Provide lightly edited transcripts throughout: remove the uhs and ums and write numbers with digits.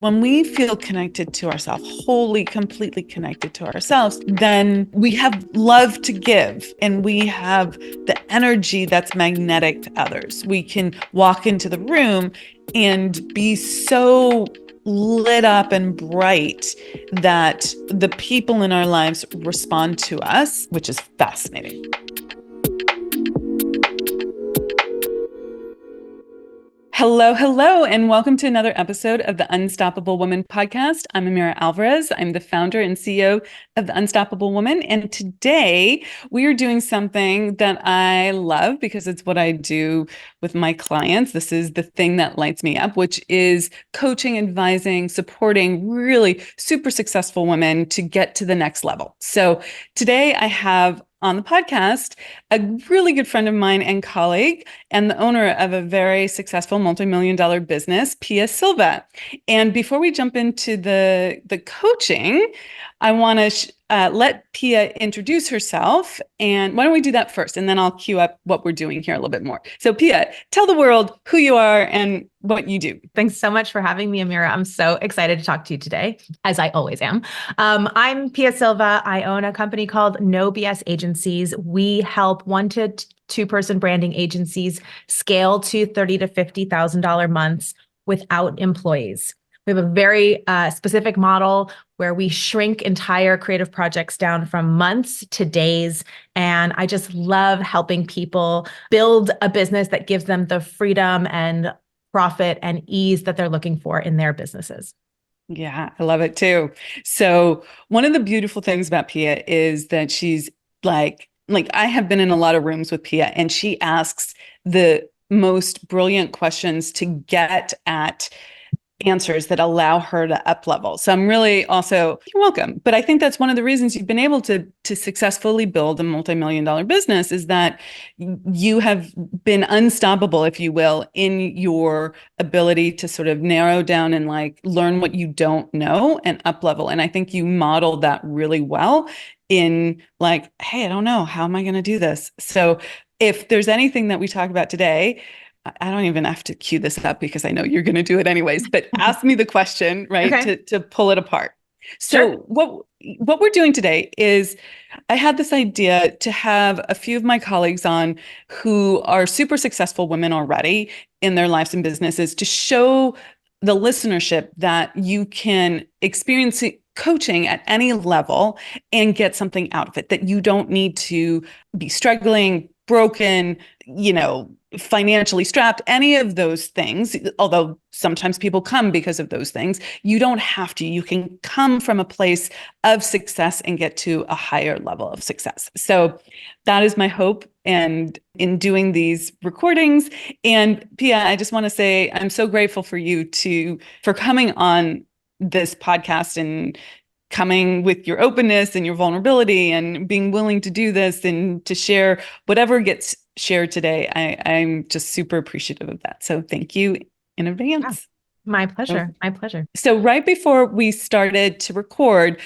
When we feel connected to ourselves, wholly, completely connected to ourselves, then we have love to give and we have the energy that's magnetic to others. We can walk into the room and be so lit up and bright that the people in our lives respond to us, which is fascinating. Hello, hello, and welcome to another episode of the Unstoppable Woman podcast. I'm Amira Alvarez. I'm the founder and CEO of the Unstoppable Woman. And today we are doing something that I love because it's what I do with my clients. This is the thing that lights me up, which is coaching, advising, supporting really super successful women to get to the next level. So today I have on the podcast a really good friend of mine and colleague and the owner of a very successful multimillion-dollar business, Pia Silva. And before we jump into the coaching, I want to let Pia introduce herself. And why don't we do that first? And then I'll cue up what we're doing here a little bit more. So Pia, tell the world who you are and what you do. Thanks so much for having me, Amira. I'm so excited to talk to you today, as I always am. I'm Pia Silva. I own a company called No BS Agencies. We help 1 to 2 person branding agencies scale to $30,000 to $50,000 months without employees. We have a very specific model where we shrink entire creative projects down from months to days. And I just love helping people build a business that gives them the freedom and profit and ease that they're looking for in their businesses. Yeah, I love it too. So one of the beautiful things about Pia is that she's like I have been in a lot of rooms with Pia and she asks the most brilliant questions to get at answers that allow her to up level. So I'm really also, you're welcome. But I think that's one of the reasons you've been able to successfully build a multimillion-dollar business is that you have been unstoppable, if you will, in your ability to sort of narrow down and like learn what you don't know and up level. And I think you modeled that really well in like, hey, I don't know, how am I going to do this? So if there's anything that we talk about today, I don't even have to cue this up because I know you're going to do it anyways, but ask me the question, right? Okay. To pull it apart. So Sure. what we're doing today is I had this idea to have a few of my colleagues on who are super successful women already in their lives and businesses to show the listenership that you can experience coaching at any level and get something out of it, that you don't need to be struggling, broken, financially strapped, any of those things, although sometimes people come because of those things, you don't have to. You can come from a place of success and get to a higher level of success. So that is my hope. And in doing these recordings, and Pia, I just want to say I'm so grateful for you for coming on this podcast and coming with your openness and your vulnerability and being willing to do this and to share whatever gets shared today. I'm just super appreciative of that. So thank you in advance. Yeah, my pleasure. My pleasure. So right before we started to record,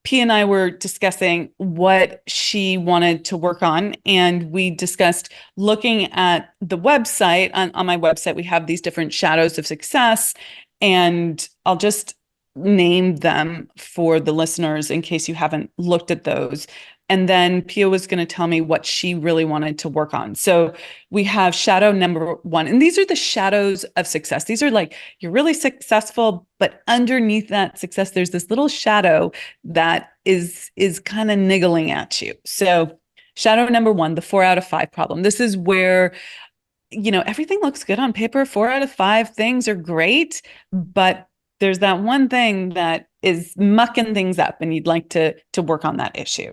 P and I were discussing what she wanted to work on. And we discussed looking at the website. On my website, we have these different shadows of success. And I'll just name them for the listeners in case you haven't looked at those. And then Pia was going to tell me what she really wanted to work on. So we have shadow number 1. And these are the shadows of success. These are like, you're really successful, but underneath that success, there's this little shadow that is kind of niggling at you. So shadow number 1, the 4 out of 5 problem. This is where everything looks good on paper. 4 out of 5 things are great, but there's that one thing that is mucking things up and you'd like to work on that issue.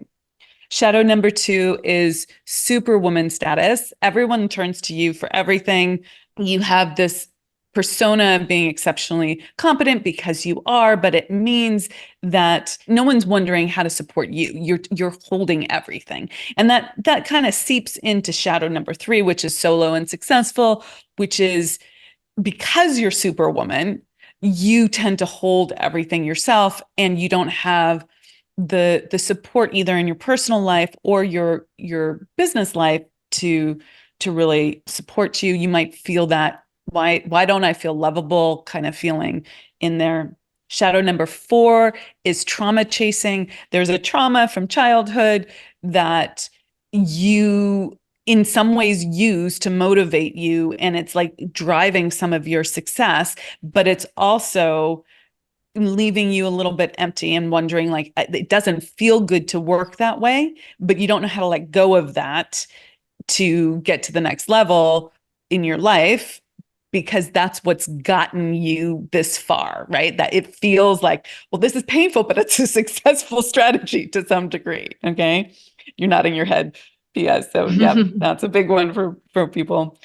Shadow number 2 is superwoman status. Everyone turns to you for everything. You have this persona of being exceptionally competent because you are, but it means that no one's wondering how to support you. You're holding everything. And that kind of seeps into shadow number 3, which is solo and successful, which is because you're superwoman, you tend to hold everything yourself and you don't have the support either in your personal life or your business life to really support you. You might feel that why don't I feel lovable kind of feeling in there Shadow number 4 is trauma chasing. There's a trauma from childhood that you in some ways use to motivate you, and it's like driving some of your success, but it's also leaving you a little bit empty and wondering, like, it doesn't feel good to work that way, but you don't know how to let go of that to get to the next level in your life, because that's what's gotten you this far, right? That it feels like, well, this is painful, but it's a successful strategy to some degree. Okay. You're nodding your head. Yeah. So yeah, that's a big one for people.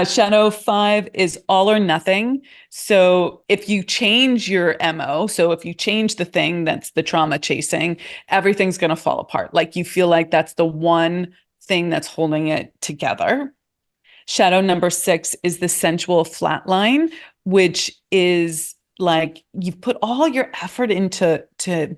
Shadow 5 is all or nothing. So if you change your MO, so if you change the thing that's the trauma chasing, everything's going to fall apart. Like you feel like that's the one thing that's holding it together. Shadow number 6 is the sensual flatline, which is like you've put all your effort into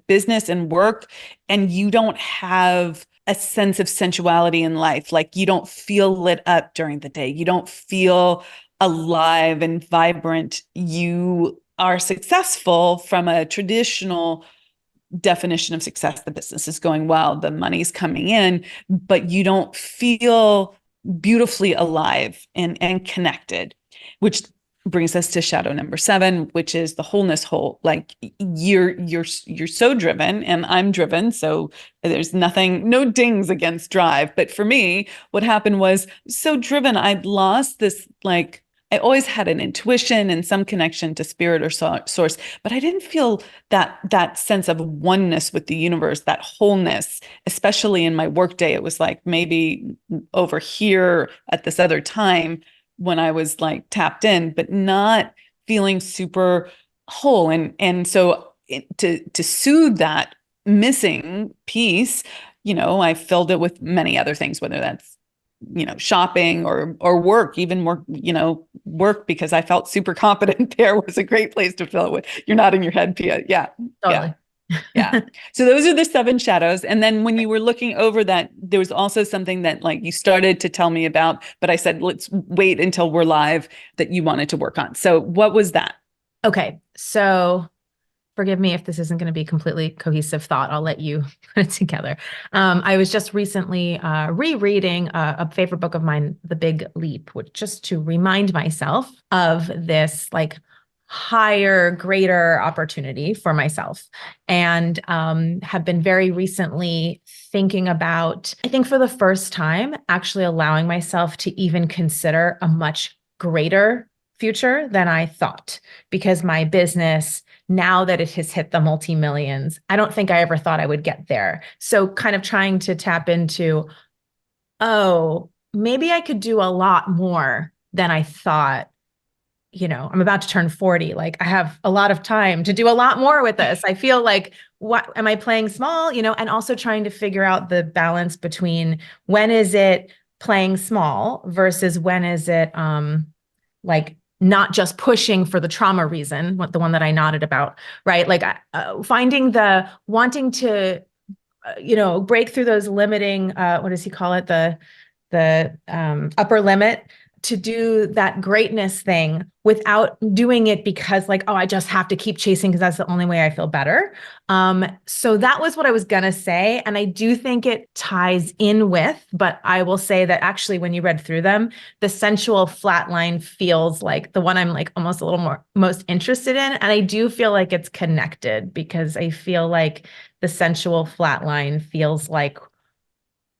business and work, and you don't have a sense of sensuality in life. Like you don't feel lit up during the day. You don't feel alive and vibrant. You are successful from a traditional definition of success. The business is going well, the money's coming in, but you don't feel beautifully alive and connected, which brings us to shadow number 7, which is the wholeness hole. Like you're so driven, and I'm driven, so there's no dings against drive. But for me, what happened was, so driven, I'd lost this, like, I always had an intuition and some connection to spirit or source, but I didn't feel that sense of oneness with the universe, that wholeness, especially in my workday. It was like maybe over here at this other time when I was like tapped in, but not feeling super whole. And so to soothe that missing piece, I filled it with many other things, whether that's shopping or work, even more, work, because I felt super competent there was a great place to fill it with. You're nodding your head, Pia. Yeah. Totally. Yeah. So those are the 7 shadows. And then when you were looking over that, there was also something that like you started to tell me about, but I said, let's wait until we're live, that you wanted to work on. So what was that? Okay. So forgive me if this isn't going to be completely cohesive thought. I'll let you put it together. I was just recently rereading a favorite book of mine, The Big Leap, which just to remind myself of this like higher, greater opportunity for myself. And have been very recently thinking about, I think for the first time, actually allowing myself to even consider a much greater future than I thought, because my business, now that it has hit the multi-millions, I don't think I ever thought I would get there. So kind of trying to tap into, oh, maybe I could do a lot more than I thought. I'm about to turn 40. Like I have a lot of time to do a lot more with this. I feel like, what am I playing small? And also trying to figure out the balance between when is it playing small versus when is it like not just pushing for the trauma reason, the one that I nodded about, right? Like finding the wanting to, break through those limiting, what does he call it? The upper limit, to do that greatness thing without doing it because like, oh, I just have to keep chasing because that's the only way I feel better. So that was what I was going to say. And I do think it ties in with, but I will say that actually when you read through them, the sensual flatline feels like the one I'm like almost a little more most interested in. And I do feel like it's connected, because I feel like the sensual flatline feels like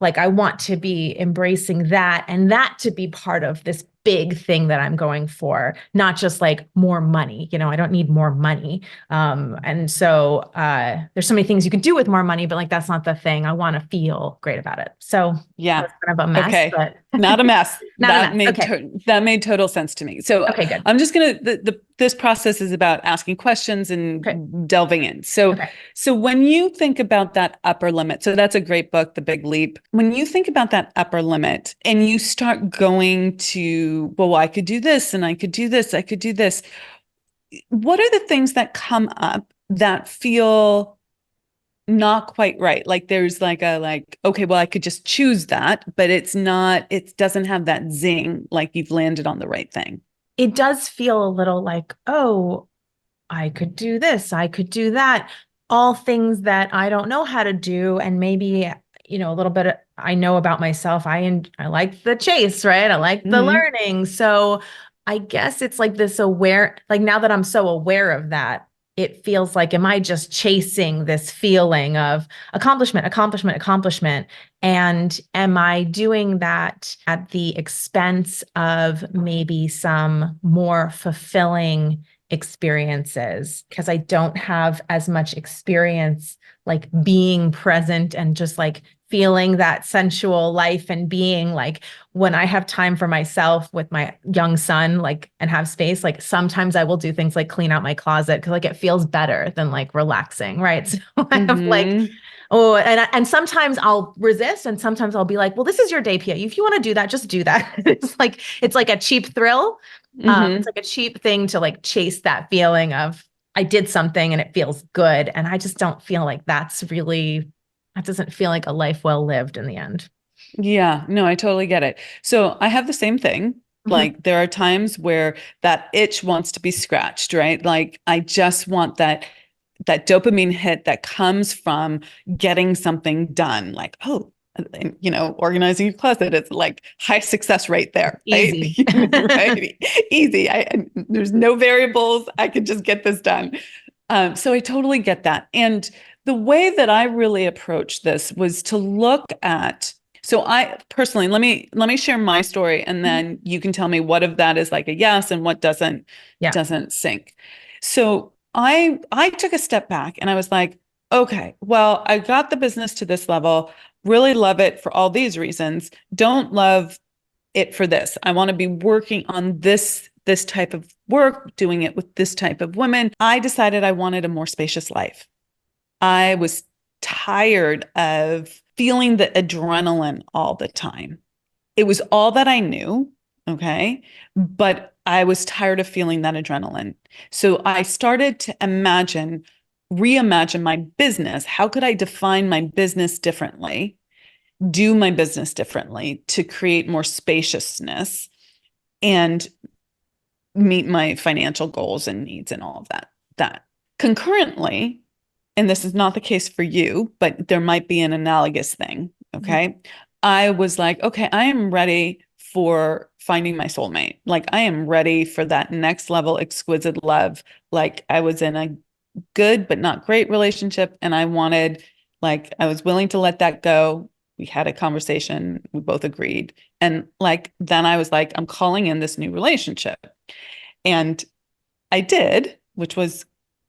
I want to be embracing that, and that to be part of this big thing that I'm going for, not just like more money. I don't need more money. And so there's so many things you can do with more money, but like, that's not the thing. I want to feel great about it. So yeah, that's kind of a mess, okay. but Not a mess. not a mess. Okay. That made total sense to me. So okay, good. I'm just this process is about asking questions and delving in. So, so when you think about that upper limit, so that's a great book, The Big Leap. When you think about that upper limit and you start going to, well, I could do this and I could do this, I could do this. What are the things that come up that feel not quite right? Like there's like okay, well, I could just choose that, but it doesn't have that zing, like you've landed on the right thing. It does feel a little like, oh, I could do this, I could do that, all things that I don't know how to do. And maybe, a little bit I know about myself. I like the chase, right? I like the Hmm. learning. So I guess it's like this aware, like now that I'm so aware of that, it feels like, am I just chasing this feeling of accomplishment, accomplishment, accomplishment? And am I doing that at the expense of maybe some more fulfilling experiences? Because I don't have as much experience like being present and just like feeling that sensual life and being like when I have time for myself with my young son, like and have space, like sometimes I will do things like clean out my closet because like it feels better than like relaxing, right? So I have like, Hmm. oh, and sometimes I'll resist, and sometimes I'll be like, well, this is your day, Pia. If you want to do that, just do that. It's like a cheap thrill. It's Hmm. like a cheap thing to like chase that feeling of I did something and it feels good. And I just don't feel like that doesn't feel like a life well lived in the end. Yeah, no, I totally get it. So I have the same thing. Mhm. Like there are times where that itch wants to be scratched, right? Like I just want that dopamine hit that comes from getting something done. Like, oh, and, organizing your closet is like high success rate there, right? Easy. Right? Easy. There's no variables. I can just get this done. So I totally get that. And the way that I really approached this was to look at, so I personally, let me share my story, and then you can tell me what of that is like a yes and what Yeah. doesn't sync. So I took a step back and I was like, okay, well, I got the business to this level, really love it for all these reasons, don't love it for this. I want to be working on this type of work, doing it with this type of women. I decided I wanted a more spacious life. I was tired of feeling the adrenaline all the time. It was all that I knew, okay? But I was tired of feeling that adrenaline. So I started to reimagine my business. How could I define my business differently? Do my business differently to create more spaciousness and meet my financial goals and needs and all of that concurrently, and this is not the case for you, but there might be an analogous thing. Mhm. Okay, I was like, okay, I am ready for finding my soulmate. Like I am ready for that next level exquisite love. Like I was in a good but not great relationship, and I was willing to let that go. We had a conversation, we both agreed, and like then I was like, I'm calling in this new relationship. And I did, which was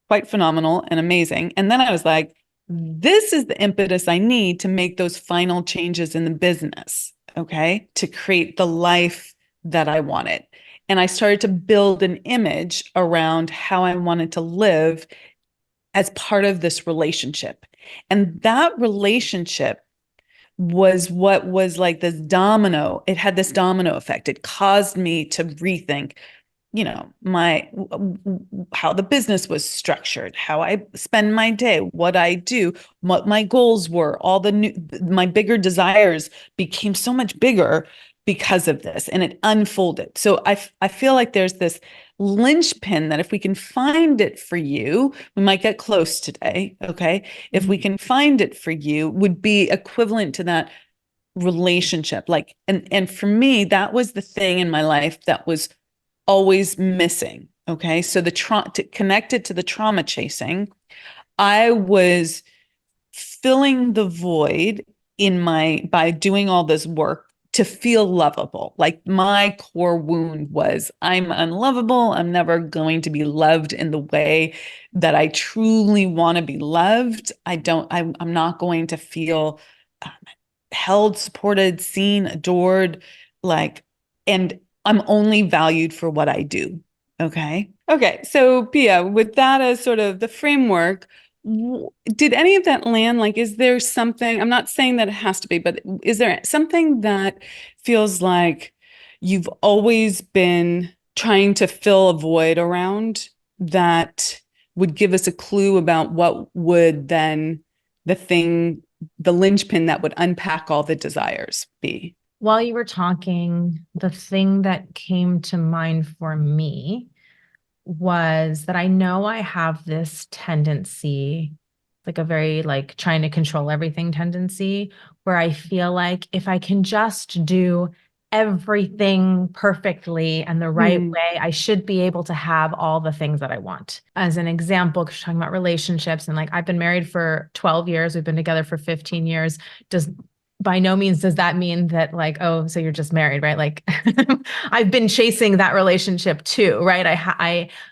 quite phenomenal and amazing. And then I was like, this is the impetus I need to make those final changes in the business, okay, to create the life that I wanted. And I started to build an image around how I wanted to live as part of this relationship. And that relationship was what was like this domino. It had this domino effect. It caused me to rethink my how the business was structured, how I spend my day, what I do, what my goals were, all my bigger desires became so much bigger because of this, and it unfolded. So I feel like there's this linchpin that if we can find it for you, we might get close today. Okay, if we Mhm. can find it for you, would be equivalent to that relationship. Like, and for me, that was the thing in my life that was always missing. Okay. So connected to the trauma chasing, I was filling the void by doing all this work to feel lovable. Like my core wound was I'm unlovable. I'm never going to be loved in the way that I truly want to be loved. I'm not going to feel um, held, supported, seen, adored, like, and I'm only valued for what I do. Okay. Okay. So, Pia, with that as sort of the framework, did any of that land? Like, is there something? I'm not saying that it has to be, but is there something that feels like you've always been trying to fill a void around that would give us a clue about what would then the thing, the linchpin that would unpack all the desires be? While you were talking, the thing that came to mind for me was that I know I have this tendency, like a very like trying to control everything tendency, where I feel like if I can just do everything perfectly and the right Mm, way, I should be able to have all the things that I want. As an example, because you're talking about relationships, and like I've been married for 12 years, we've been together for 15 years. Does by no means does that mean that like, oh, so you're just married, right? Like I've been chasing that relationship too, right?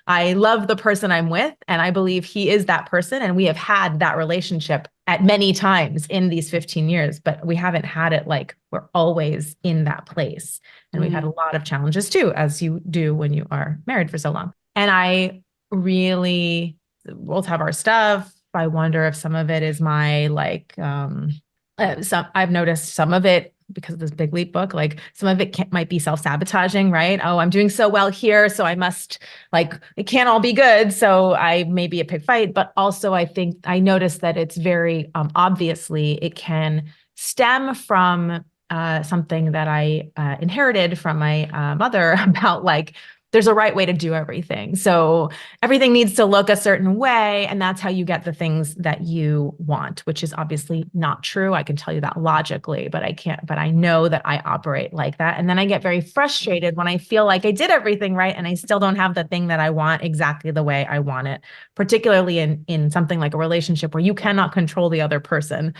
I love the person I'm with, and I believe he is that person, and we have had that relationship at many times in these 15 years, but we haven't had it like we're always in that place. And we've had a mm, lot of challenges too, as you do when you are married for so long. And I really both have our stuff. I wonder if some of it is my like some I've noticed some of it because of this Big Leap book, like some of it might be self-sabotaging, right? Oh, I'm doing so well here, so I must like it can't all be good. So I may be a pig fight, but also I think I noticed that it's very obviously it can stem from something that I inherited from my mother about like there's a right way to do everything. So everything needs to look a certain way, and that's how you get the things that you want, which is obviously not true. I can tell you that logically, but I can't, but I know that I operate like that. And then I get very frustrated when I feel like I did everything right and I still don't have the thing that I want exactly the way I want it, particularly in something like a relationship where you cannot control the other person.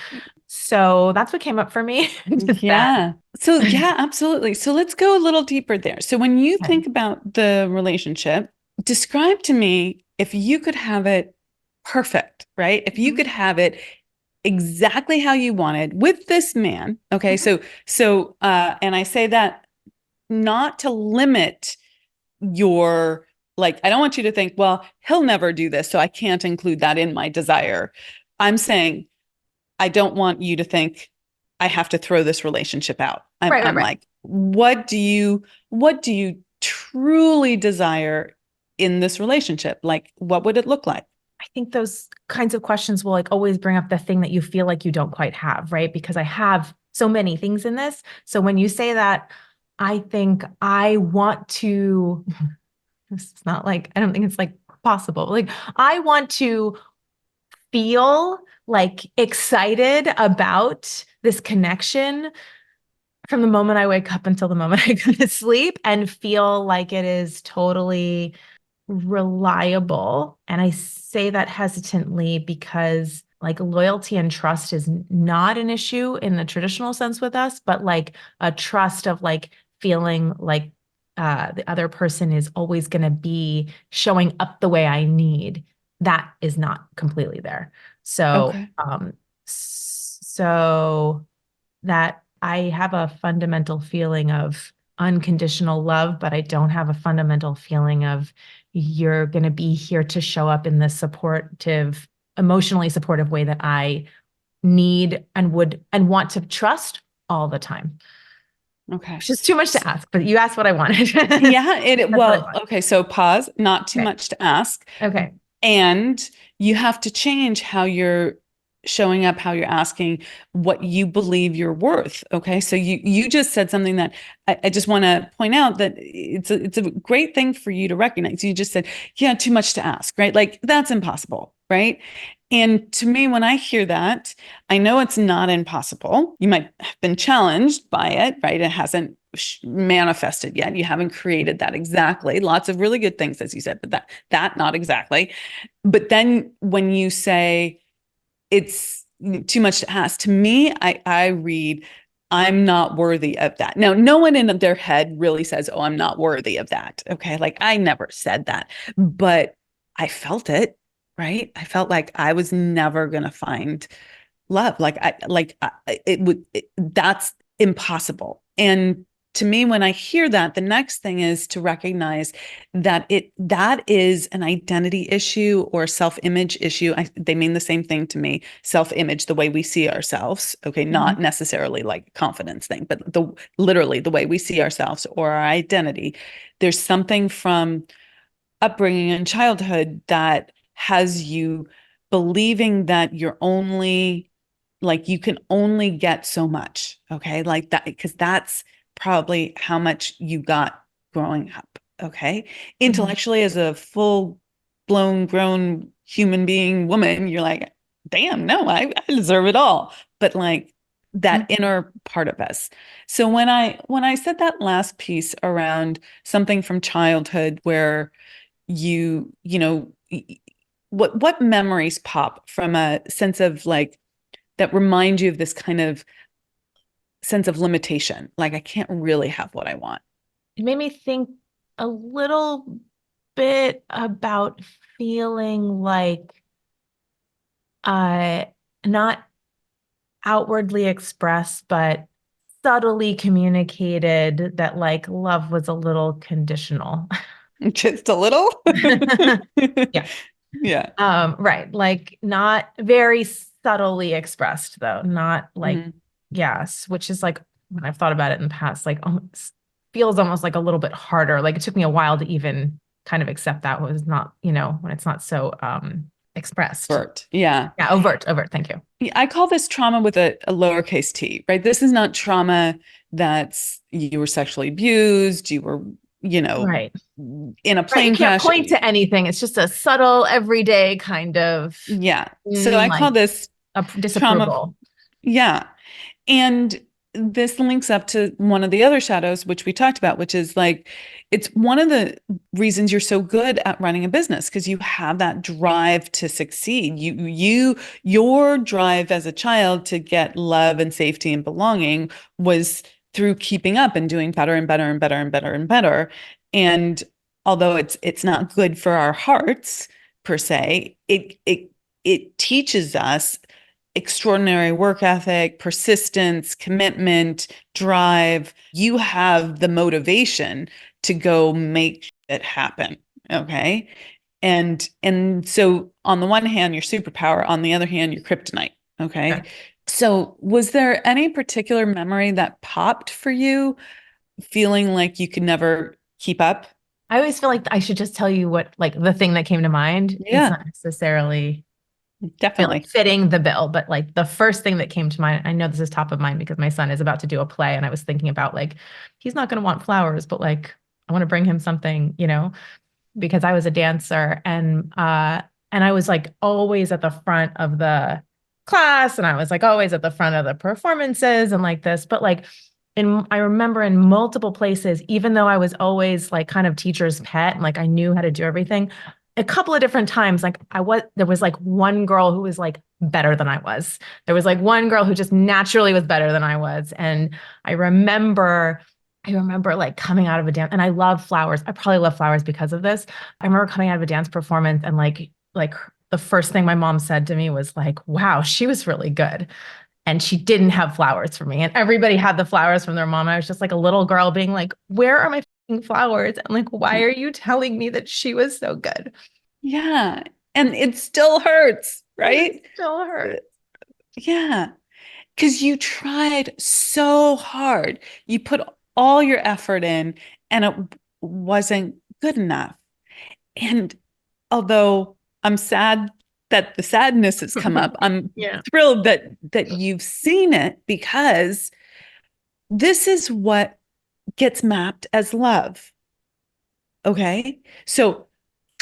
So that's what came up for me. Just that. yeah. So, yeah, absolutely. So let's go a little deeper there. So when you Okay. think about the relationship, describe to me if you could have it perfect, right? If you Mhm. could have it exactly how you wanted with this man. Okay. Mhm. And I say that not to limit your, like, I don't want you to think, well, he'll never do this, so I can't include that in my desire. I'm saying I don't want you to think I have to throw this relationship out. Right, right, I'm right. like, what do you truly desire in this relationship? Like, what would it look like? I think those kinds of questions will like always bring up the thing that you feel like you don't quite have, right? Because I have so many things in this. So when you say that, I think I want to, it's not like, I don't think it's like possible. Like, I want to feel like excited about this connection from the moment I wake up until the moment I go to sleep and feel like it is totally reliable. And I say that hesitantly because like loyalty and trust is not an issue in the traditional sense with us, but like a trust of like feeling like the other person is always going to be showing up the way I need. That is not completely there. So, Okay. so that I have a fundamental feeling of unconditional love, but I don't have a fundamental feeling of you're going to be here to show up in the supportive, emotionally supportive way that I need and would and want to trust all the time. Okay. Which is too much to ask, but you asked what I wanted. That's Yeah, what I well, want. okay, so pause, not too Okay. much to ask. Okay. And you have to change how you're showing up, how you're asking what you believe you're worth. Okay. So you just said something that I just want to point out that it's a great thing for you to recognize. You just said, yeah, too much to ask, right? Like that's impossible, right? And to me, when I hear that, I know it's not impossible. You might have been challenged by it, right? It hasn't manifested yet. You haven't created that exactly. Lots of really good things, as you said, but that not exactly. But then when you say it's too much to ask, to me, I read, I'm not worthy of that. Now, no one in their head really says, oh, I'm not worthy of that. Okay. Like I never said that, but I felt it, right? I felt like I was never going to find love. That's impossible. And to me, when I hear that, the next thing is to recognize that is an identity issue or self-image issue. They mean the same thing to me. Self-image, the way we see ourselves. Okay, not Mhm. necessarily like a confidence thing, but literally the way we see ourselves or our identity. There's something from upbringing in childhood that has you believing that you're only like you can only get so much. Okay. Like that, because that's probably how much you got growing up. Okay. Mhm. Intellectually, as a full blown, grown human being woman, you're like, damn, no, I deserve it all. But like that Mhm. inner part of us. So when I said that last piece around something from childhood where you know, what memories pop from a sense of like that remind you of this kind of sense of limitation? Like I can't really have what I want. It made me think a little bit about feeling like uh not outwardly expressed, but subtly communicated that like love was a little conditional. Just a little. Yeah. Yeah. Right. Like not very subtly expressed though. Not like, Mhm. yes, which is like when I've thought about it in the past, like almost feels almost like a little bit harder. Like it took me a while to even kind of accept that was not, when it's not so expressed. Bert. Yeah. Yeah, overt. Thank you. Yeah, I call this trauma with a lowercase t, right? This is not trauma that's you were sexually abused, you were, you know, Right. in a Right. You plane can't crash. point to anything. It's just a subtle, everyday kind of Yeah. So I call like this a trauma. disapproval. Yeah. And this links up to one of the other shadows, which we talked about, which is like it's one of the reasons you're so good at running a business because you have that drive to succeed. Your drive as a child to get love and safety and belonging was through keeping up and doing better and better and better and better and better. And although it's not good for our hearts per se, it teaches us extraordinary work ethic, persistence, commitment, drive. You have the motivation to go make it happen. Okay. And so on the one hand, your superpower, on the other hand, your kryptonite. Okay. Sure. So was there any particular memory that popped for you, feeling like you could never keep up? I always feel like I should just tell you what, like, the thing that came to mind. It's Yeah, not necessarily definitely. fitting the bill, but like the first thing that came to mind, I know this is top of mind because my son is about to do a play, and I was thinking about like, he's not going to want flowers, but like, I want to bring him something, because I was a dancer and I was like always at the front of the class and I was like always at the front of the performances and like this, but like I remember in multiple places, even though I was always like kind of teacher's pet and like I knew how to do everything, a couple of different times, like there was like one girl who was like better than I was. There was like one girl who just naturally was better than I was. And I remember I remember like coming out of a dance, and I love flowers. I probably love flowers because of this. I remember coming out of a dance performance and like the first thing my mom said to me was like, "Wow, she was really good." And she didn't have flowers for me. And everybody had the flowers from their mom. I was just like a little girl being like, "Where are my fucking flowers?" And like, "Why are you telling me that she was so good?" Yeah. And it still hurts, And it right? still hurts. Yeah. Because you tried so hard. You put all your effort in and it wasn't good enough. And although I'm sad that the sadness has come up, I'm Yeah. thrilled that you've seen it because this is what gets mapped as love. Okay. So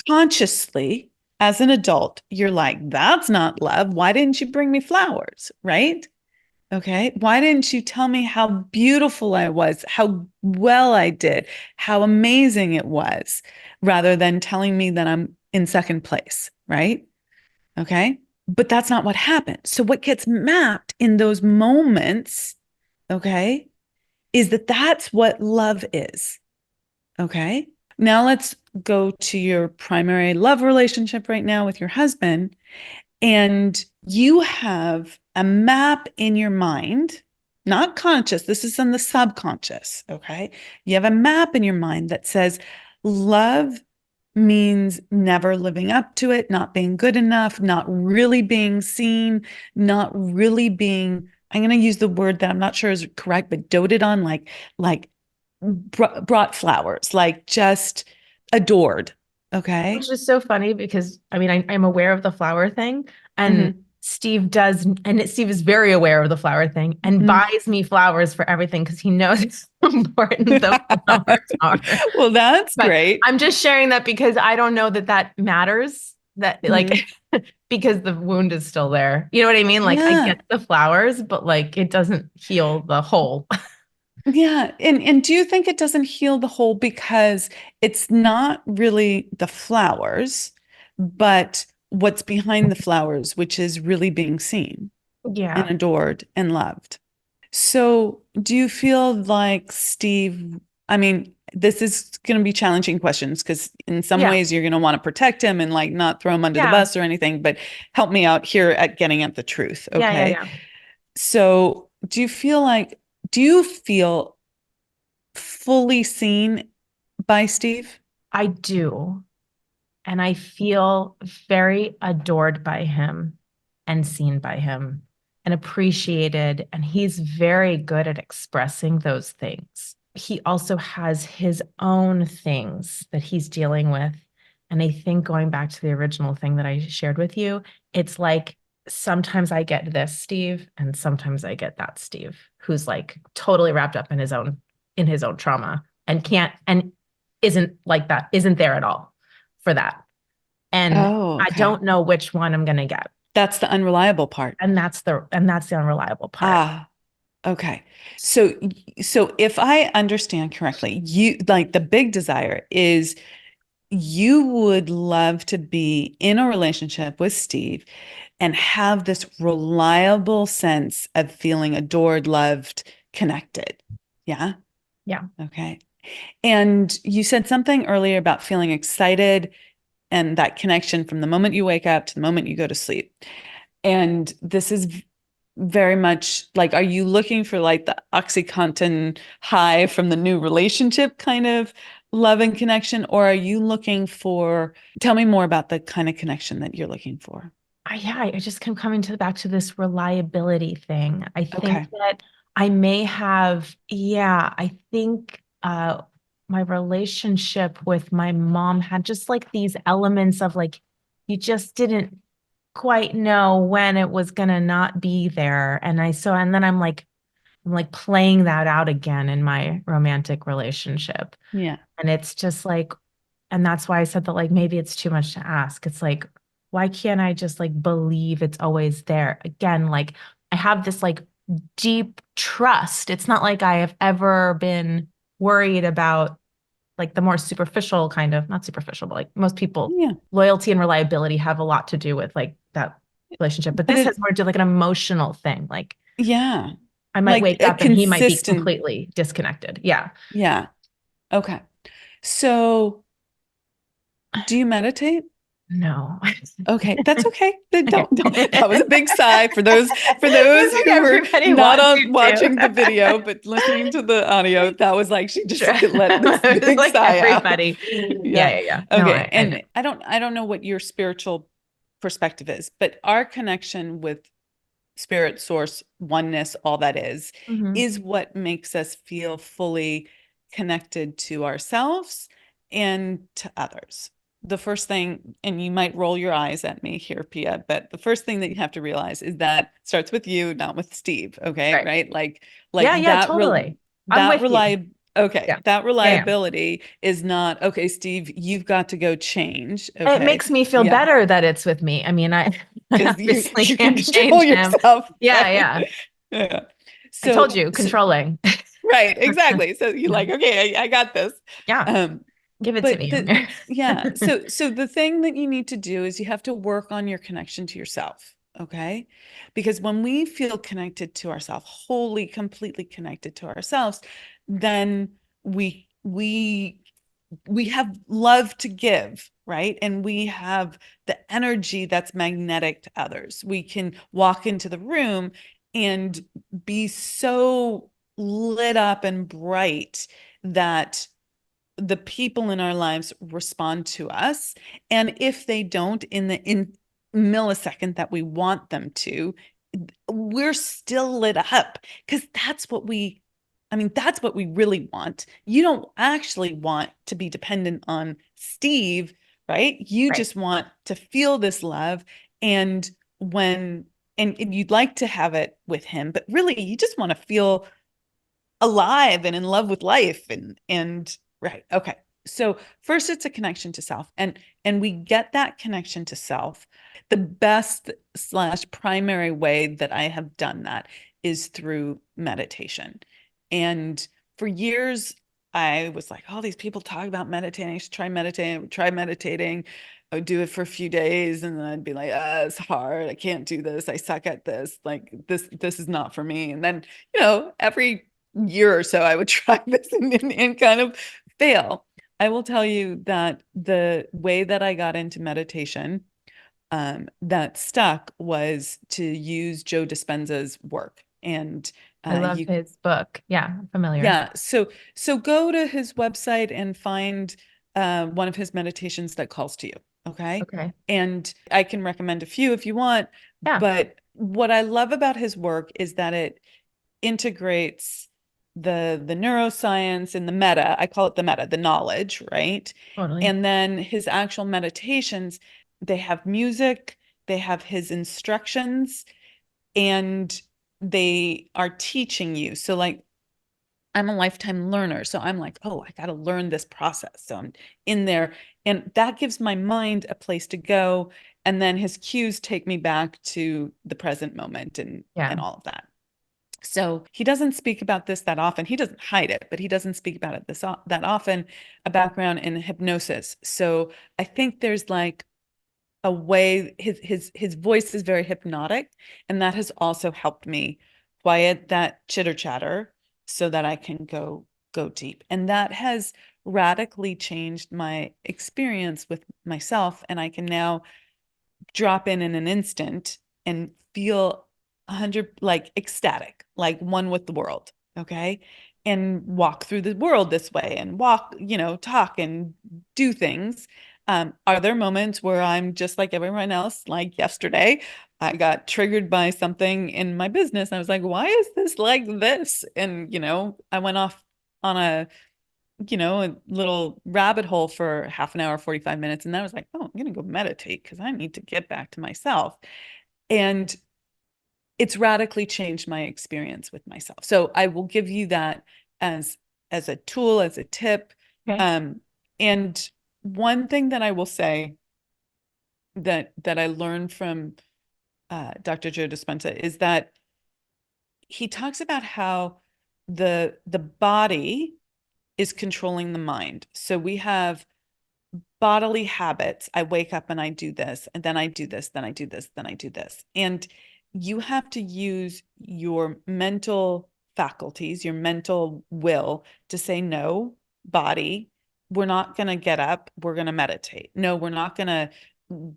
consciously, as an adult, you're like, that's not love. Why didn't you bring me flowers? Right. Okay. Why didn't you tell me how beautiful I was, how well I did, how amazing it was, rather than telling me that I'm in second place? Right. Okay. But that's not what happened. So, what gets mapped in those moments, okay, is that that's what love is. Okay. Now, let's go to your primary love relationship right now with your husband. And you have a map in your mind, not conscious, this is in the subconscious, okay? You have a map in your mind that says love means never living up to it, not being good enough, not really being seen, not really being, I'm going to use the word that I'm not sure is correct, but doted on, like brought flowers, like just adored, okay? Which is so funny because I mean, I'm aware of the flower thing. And Mhm. Steve does, and Steve is very aware of the flower thing and Mhm. buys me flowers for everything because he knows how important the flowers are. Well, that's But great. I'm just sharing that because I don't know that that matters. That like Mhm. because the wound is still there. You know what I mean? Like I Yeah. get the flowers, but like it doesn't heal the hole. Yeah. And do you think it doesn't heal the hole because it's not really the flowers, but what's behind the flowers, which is really being seen and Yeah. adored and loved? So, do you feel like Steve, I mean, this is going to be challenging questions because in some Yeah. ways you're going to want to protect him and like not throw him under the Yeah. bus or anything, but help me out here at getting at the truth. Yeah. Yeah. Okay. Yeah. So, do you feel fully seen by Steve? I do. And I feel very adored by him and seen by him and appreciated. And he's very good at expressing those things. He also has his own things that he's dealing with. And I think going back to the original thing that I shared with you, it's like sometimes I get this Steve and sometimes I get that Steve who's like totally wrapped up in his own trauma and can't and isn't like that, isn't there at all for that. And Oh, I okay. don't know which one I'm going to get. That's the unreliable part. And that's the unreliable part. Ah, okay. So, so if I understand correctly, you like the big desire is you would love to be in a relationship with Steve and have this reliable sense of feeling adored, loved, connected. Yeah. Yeah. Okay. And you said something earlier about feeling excited and that connection from the moment you wake up to the moment you go to sleep. And this is very much like, are you looking for like the Oxycontin high from the new relationship kind of love and connection? Or are you looking for, tell me more about the kind of connection that you're looking for. Yeah, I just keep coming to back to this reliability thing. I think Okay. that I may have, yeah, I think my relationship with my mom had just like these elements of like, you just didn't quite know when it was gonna not be there. And then I'm like playing that out again in my romantic relationship. Yeah. And it's just like, and that's why I said that like maybe it's too much to ask. It's like, why can't I just like believe it's always there? Again, like I have this like deep trust. It's not like I have ever been worried about like the more superficial kind of, not superficial, but like most people, Yeah. loyalty and reliability have a lot to do with like that relationship. But But this has it, more to do like an emotional thing. Like yeah, I might like wake a up and he might be consistent, completely disconnected. Yeah. yeah. Okay. So do you meditate? No. Okay, that's okay. Then Okay. don't. That was a big sigh for those It's like who were everybody not wants on you to. watching the video but listening to the audio. That was like she just Sure. let this It's big like sigh out. everybody. Yeah, Yeah. yeah, yeah. No, Okay. I know. And I don't know what your spiritual perspective is, but our connection with spirit, source, oneness, all that Mhm. is what makes us feel fully connected to ourselves and to others. The first thing, and you might roll your eyes at me here, Pia, but the first thing that you have to realize is that starts with you, not with Steve. Okay. Right. Right. Yeah, Like yeah, totally. I'm that with you. rely okay, Yeah. that Yeah, yeah. reliability is not okay, Steve, you've got to go change. It Okay. makes me feel Yeah. better that it's with me. I mean, I Because obviously you can can't control change him. yourself, Yeah, right? yeah. Yeah. I told So, you, controlling. right, exactly. So you're like, okay, I got this. Yeah, Um, give it to but me, the Amir. yeah, so the thing that you need to do is you have to work on your connection to yourself, okay? Because when we feel connected to ourselves, wholly, completely connected to ourselves, then we have love to give, right? And we have the energy that's magnetic to others. We can walk into the room and be so lit up and bright that the people in our lives respond to us. And if they don't in the millisecond that we want them to, we're still lit up because that's what we really want. You don't actually want to be dependent on Steve, right? You Right. just want to feel this love. And when and you'd like to have it with him, but really you just want to feel alive and in love with life and right. Okay. So first it's a connection to self, and we get that connection to self. The best slash primary way that I have done that is through meditation. And for years I was like, oh, these people talk about meditating. I should try meditating. I would try meditating. I would do it for a few days and then I'd be like, it's hard. I can't do this. I suck at this. Like this is not for me. And then, every year or so I would try this and kind of fail. I will tell you that the way that I got into meditation that stuck was to use Joe Dispenza's work. And I love you his book. Yeah, familiar. yeah, so go to his website and find one of his meditations that calls to you. Okay. Okay. And I can recommend a few if you want, Yeah, but what I love about his work is that it integrates the neuroscience and the meta. I call it the meta, the knowledge, right? totally. And then his actual meditations, they have music, they have his instructions, and they are teaching you. So like I'm a lifetime learner. So I'm like, oh, I got to learn this process. So I'm in there, and that gives my mind a place to go. And then his cues take me back to the present moment and Yeah. all of that. So he doesn't speak about this that often. He doesn't hide it, but he doesn't speak about it that often, a background in hypnosis. So I think there's like a way his voice is very hypnotic, and that has also helped me quiet that chitter chatter so that I can go deep. And that has radically changed my experience with myself, and I can now drop in an instant and feel 100 like ecstatic, like one with the world. Okay. And walk through the world this way and walk, talk and do things. Are there moments where I'm just like everyone else? Like yesterday, I got triggered by something in my business. I was like, why is this like this? And, I went off on a little rabbit hole for half an hour, 45 minutes. And then I was like, oh, I'm going to go meditate because I need to get back to myself. And it's radically changed my experience with myself. So I will give you that as a tool, as a tip. Okay. And one thing that I will say that I learned from Dr. Joe Dispenza is that he talks about how the body is controlling the mind. So we have bodily habits. I wake up and I do this, and then I do this, then I do this, then I do this. And you have to use your mental faculties, your mental will to say, no, body, we're not going to get up. We're going to meditate. No, we're not going to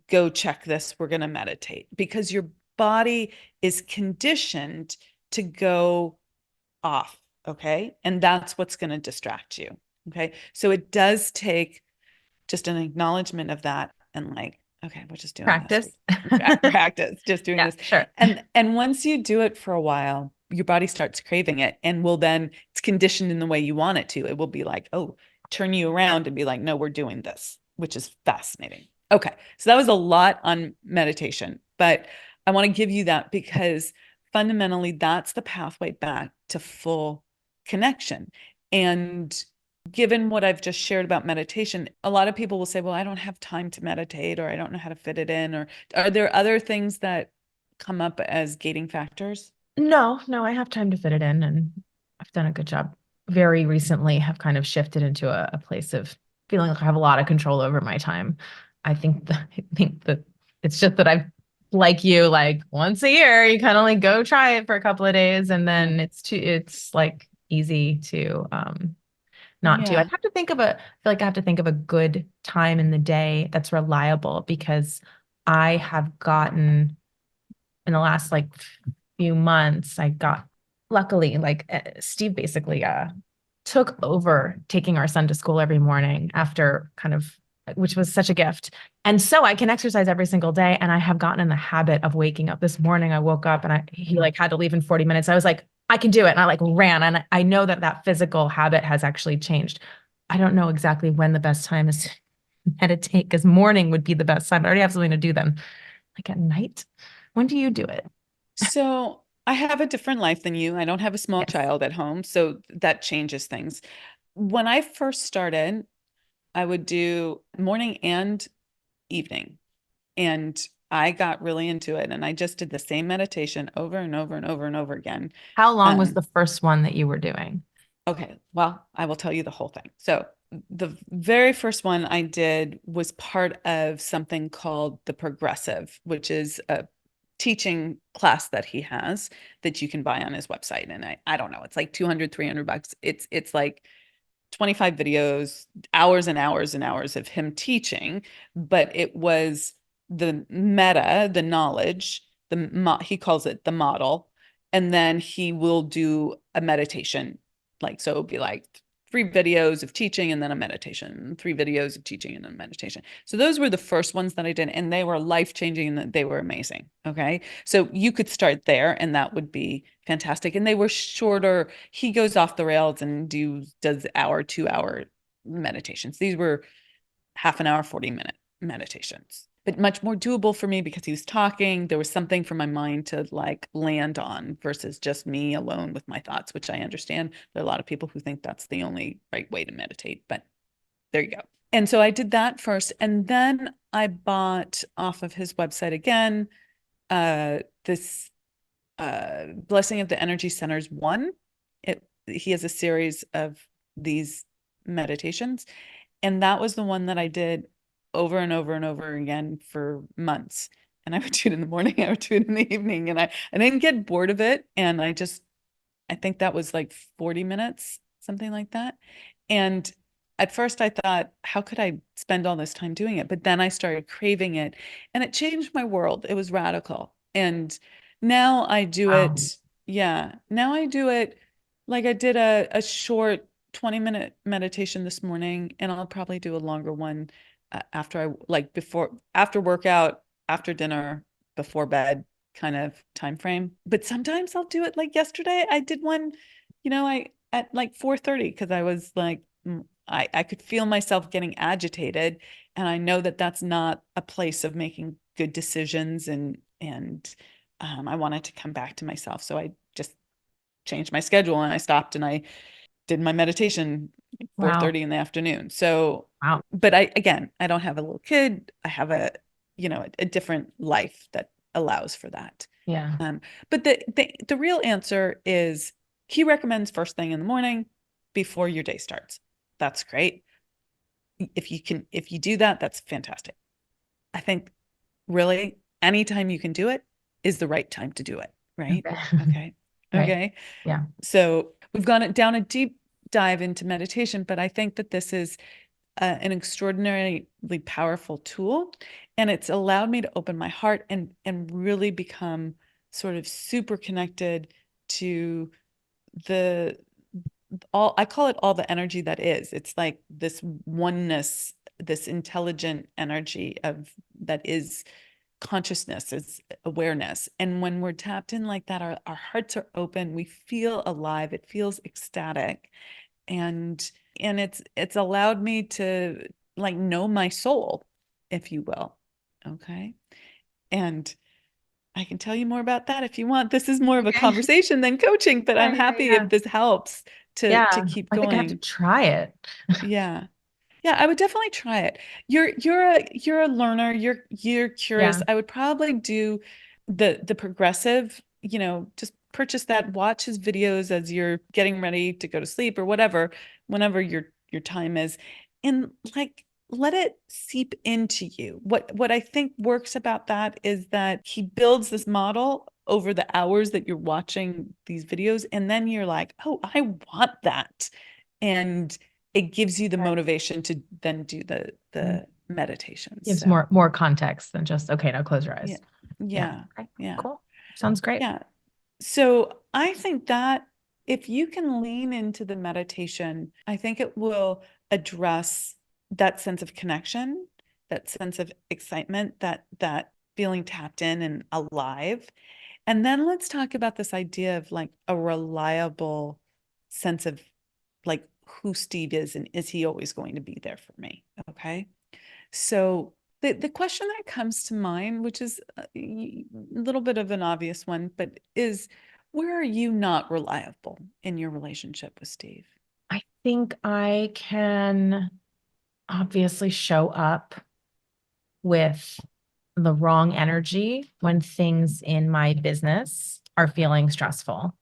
go check this. We're going to meditate because your body is conditioned to go off. Okay. And that's what's going to distract you. Okay. So it does take just an acknowledgement of that and like, okay, we're just doing this. Practice. Practice, just doing Yeah, this. sure. And once you do it for a while, your body starts craving it and will then it's conditioned in the way you want it to. It will be like, oh, turn you around and be like, no, we're doing this, which is fascinating. Okay. So that was a lot on meditation, but I want to give you that because fundamentally that's the pathway back to full connection. And given what I've just shared about meditation, a lot of people will say, well, I don't have time to meditate, or I don't know how to fit it in. Or are there other things that come up as gating factors? No, I have time to fit it in, and I've done a good job. Very recently, have kind of shifted into a place of feeling like I have a lot of control over my time. I think that it's just that I've like you, like once a year, you kind of like go try it for a couple of days, and then it's like easy to not do. Yeah. I feel like I have to think of a good time in the day that's reliable because I have gotten in the last like few months, I got luckily like Steve basically took over taking our son to school every morning after kind of which was such a gift. And so I can exercise every single day. And I have gotten in the habit of waking up. This morning I woke up and he like had to leave in 40 minutes. I was like, I can do it. And I like ran. And I know that that physical habit has actually changed. I don't know exactly when the best time is to meditate because morning would be the best time. I already have something to do then. Like at night. When do you do it? So I have a different life than you. I don't have a small Yes. child at home, so that changes things. When I first started, I would do morning and evening, and I got really into it, and I just did the same meditation over and over and over and over again. How long was Um, the first one that you were doing? okay, well, I will tell you the whole thing. So the very first one I did was part of something called the Progressive, which is a teaching class that he has that you can buy on his website. And I don't know, it's like 200, $300. It's like 25 videos, hours and hours and hours of him teaching, but it was the meta, the knowledge, he calls it the model, and then he will do a meditation. Like, so it'll be like 3 videos of teaching and then a meditation, 3 videos of teaching and then meditation. So those were the first ones that I did, and they were life-changing and they were amazing. Okay. So you could start there and that would be fantastic. And they were shorter. He goes off the rails and does hour, 2 hour meditations. These were half an hour, 40-minute meditations, but much more doable for me because he was talking. There was something for my mind to like land on versus just me alone with my thoughts, which I understand. There are a lot of people who think that's the only right way to meditate, but there you go. And so I did that first. And then I bought off of his website again, this Blessing of the Energy Centers one. He has a series of these meditations, and that was the one that I did over and over and over again for months. And I would do it in the morning, I would do it in the evening, and I didn't get bored of it. And I think that was like 40 minutes, something like that. And at first I thought, how could I spend all this time doing it? But then I started craving it and it changed my world. It was radical. And now I do Wow. it. Yeah. Now I do it like I did a short 20-minute meditation this morning, and I'll probably do a longer one after after workout, after dinner, before bed kind of time frame. But sometimes I'll do it like yesterday. I did one, I at like 4:30 because I was like I could feel myself getting agitated, and I know that that's not a place of making good decisions, and I wanted to come back to myself. So I just changed my schedule and I stopped and I did my meditation at Wow. 4:30 in the afternoon. So, Wow. but I don't have a little kid. I have a different life that allows for that. Yeah. Um, but the real answer is he recommends first thing in the morning before your day starts. That's great. If you do that, that's fantastic. I think really anytime you can do it is the right time to do it, right? Okay. Okay. Right. Okay. Yeah. So we've gone down a deep dive into meditation, but I think that this is an extraordinarily powerful tool, and it's allowed me to open my heart and really become sort of super connected to the all I call it all the energy that is. It's like this oneness, this intelligent energy of that is consciousness, is awareness. And when we're tapped in like that, our hearts are open, we feel alive, it feels ecstatic. And it's allowed me to like know my soul, if you will. Okay. And I can tell you more about that if you want. This is more of a Okay. conversation than coaching, but Yeah, I'm yeah, happy yeah. if this helps to Yeah. keep I think I have to going. try it. Yeah. Yeah, I would definitely try it. You're a learner, you're curious. Yeah. I would probably do the progressive, just purchase that, watch his videos as you're getting ready to go to sleep or whatever, whenever your time is. And like let it seep into you. What I think works about that is that he builds this model over the hours that you're watching these videos, and then you're like, "Oh, I want that." And it gives you the Okay. motivation to then do the Mm. the meditations. Gives So more context than just, okay, now close your yeah, eyes. Yeah. yeah, Okay. yeah, Cool. Sounds great. yeah. So I think that if you can lean into the meditation, I think it will address that sense of connection, that sense of excitement, that feeling tapped in and alive. And then let's talk about this idea of like a reliable sense of like who Steve is and is he always going to be there for me? Okay. So The question that comes to mind, which is a little bit of an obvious one, but is where are you not reliable in your relationship with Steve? I think I can obviously show up with the wrong energy when things in my business are feeling stressful.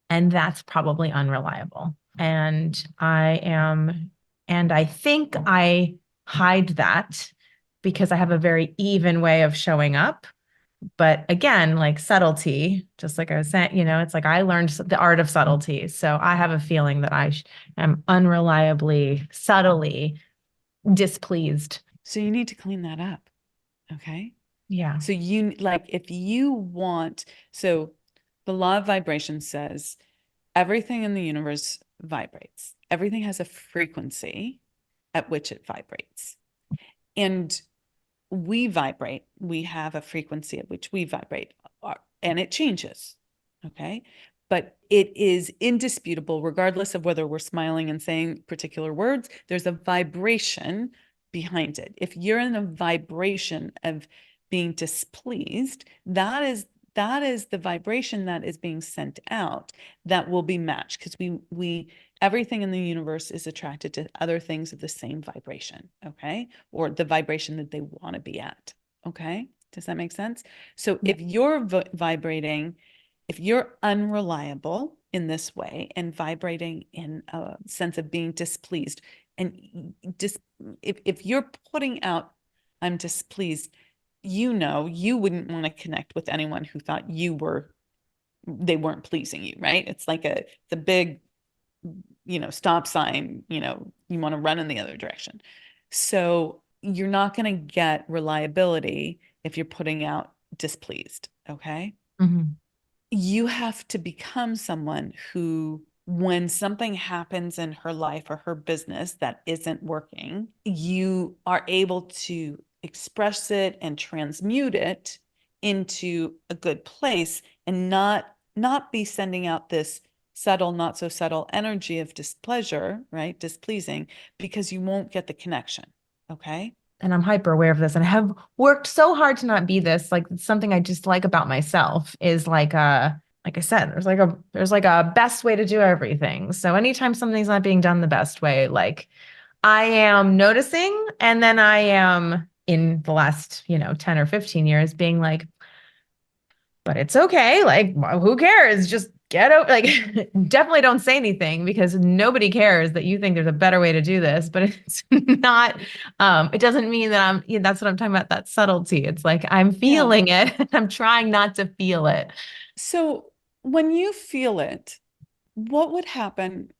And that's probably unreliable. And I think I hide that because I have a very even way of showing up. But again, like subtlety, just like I was saying, it's like I learned the art of subtlety. So I have a feeling that am unreliably, subtly displeased. So you need to clean that up. Okay. Yeah. So if you want, so the law of vibration says everything in the universe vibrates. Everything has a frequency at which it vibrates. And we vibrate. We have a frequency at which we vibrate, and it changes. Okay. But it is indisputable, regardless of whether we're smiling and saying particular words, there's a vibration behind it. If you're in a vibration of being displeased, that is the vibration that is being sent out that will be matched, because we everything in the universe is attracted to other things of the same vibration, okay? Or the vibration that they want to be at, okay? Does that make sense? So if you're vibrating, if you're unreliable in this way and vibrating in a sense of being displeased, and if you're putting out, I'm displeased, you wouldn't want to connect with anyone who thought they weren't pleasing you, right? It's like the big, stop sign, you want to run in the other direction. So you're not going to get reliability if you're putting out displeased, okay? Mhm. You have to become someone who, when something happens in her life or her business that isn't working, you are able to express it and transmute it into a good place, and not be sending out this subtle, not so subtle energy of displeasure, right? Displeasing, because you won't get the connection. Okay. And I'm hyper aware of this and I have worked so hard to not be this. Like something I just like about myself is like I said, there's like a best way to do everything. So anytime something's not being done the best way, like I am noticing, and then I am in the last, 10 or 15 years being like, but it's okay. Like, who cares? Just get out. Like, definitely don't say anything because nobody cares that you think there's a better way to do this. But it's not. It doesn't mean that that's what I'm talking about. That subtlety. It's like I'm Yeah. feeling it. I'm trying not to feel it. So when you feel it, what would happen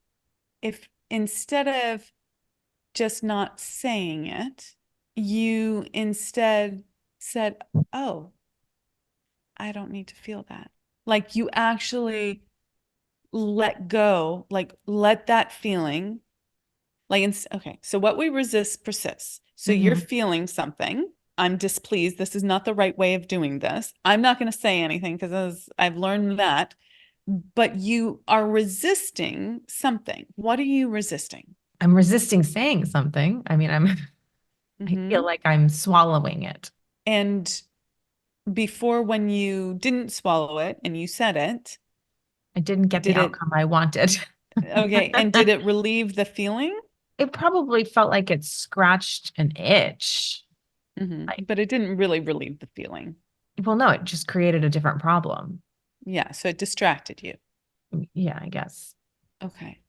if instead of just not saying it, you instead said, "Oh, I don't need to feel that." Like you actually let go, like let that feeling, okay, so what we resist persists. So you're Mhm. feeling something. I'm displeased. This is not the right way of doing this. I'm not going to say anything because I've learned that, but you are resisting something. What are you resisting? I'm resisting saying something. I mean, I feel Hmm. like I'm swallowing it. And before, when you didn't swallow it and you said it, I didn't get the did it, outcome I wanted. okay, and did it relieve the feeling? It probably felt like it scratched an itch. Like, But it didn't really relieve the feeling. well, no, it just created a different problem. Yeah, so it distracted you. Yeah, I guess. Okay.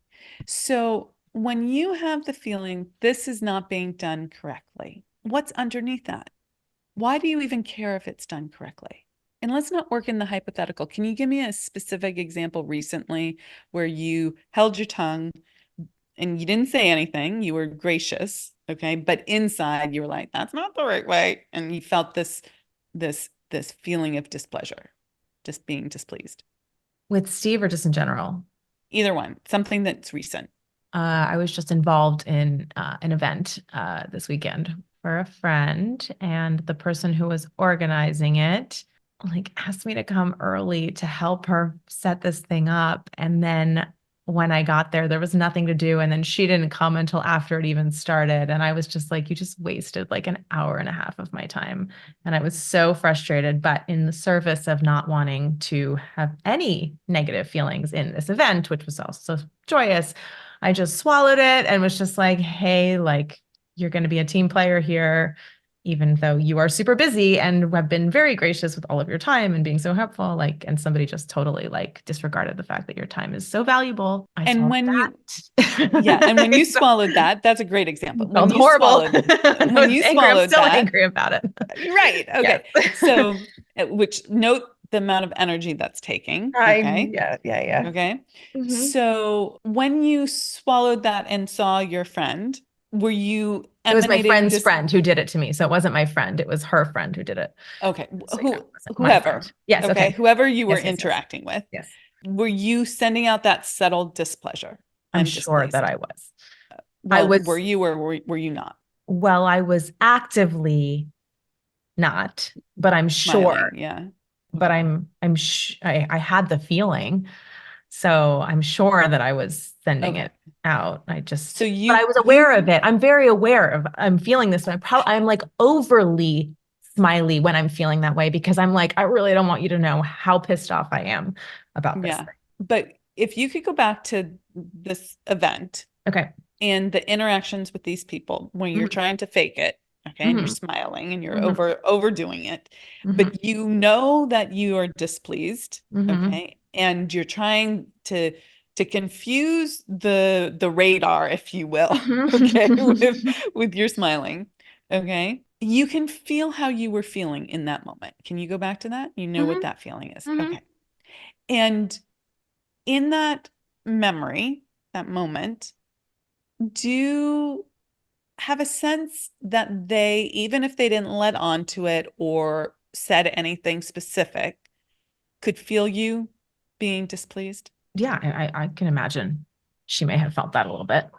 So when you have the feeling this is not being done correctly, what's underneath that? Why do you even care if it's done correctly? And let's not work in the hypothetical. Can you give me a specific example recently where you held your tongue and you didn't say anything? You were gracious, okay? But inside you were like, that's not the right way. And you felt this feeling of displeasure, just being displeased. With Steve or just in general? Either one, something that's recent. I was just involved in an event this weekend for a friend, and the person who was organizing it like asked me to come early to help her set this thing up. And then when I got there, there was nothing to do. And then she didn't come until after it even started. And I was just like, you just wasted like an hour and a half of my time. And I was so frustrated. But in the service of not wanting to have any negative feelings in this event, which was also joyous, I just swallowed it and was just like, hey, like, you're going to be a team player here, even though you are super busy and have been very gracious with all of your time and being so helpful, like, and somebody just totally like disregarded the fact that your time is so valuable. I And swallowed when you, yeah, that. and when you swallowed that, that's a great example. When Felt you horrible. swallowed, I when was you angry. I'm swallowed still that, angry about it. right? Yes. Okay. So, which note the amount of energy that's taking. Okay. Yeah. Okay. Mhm. So when you swallowed that and saw your friend, were you It was my emanating friend's this? friend who did it to me. So it wasn't my friend. It was her friend who did it. Okay. So yeah, it wasn't my Whoever. friend. Yes. Okay. Okay. Whoever you were Yes. interacting with, Yes. were you sending out that subtle displeasure? I'm I'm sure that displeased. I was. I Well, were was, you or were you not well, I was actively not, but I'm smiling? sure, Yeah. but I had the feeling. So I'm sure that I was sending Okay. it out. So But I you was you aware of it. I'm very aware of, I'm feeling this. I'm like overly smiley when I'm feeling that way because I'm like, I really don't want you to know how pissed off I am about this yeah. thing. But if you could go back to this event Okay. and the interactions with these people when you're Mhm. trying to fake it, okay, and you're Mhm. smiling and you're Mhm. overdoing it, Mhm. but you know that you are displeased, Mhm. okay, and you're trying to confuse the radar, if you will, okay, Mhm. with your smiling, okay. You can feel how you were feeling in that moment. Can you go back to that? You know what Mhm. that feeling is. Mhm. Okay. And in that memory, that moment, do you have a sense that they, even if they didn't let on to it or said anything specific, could feel you being displeased? Yeah, I can imagine she may have felt that a little bit.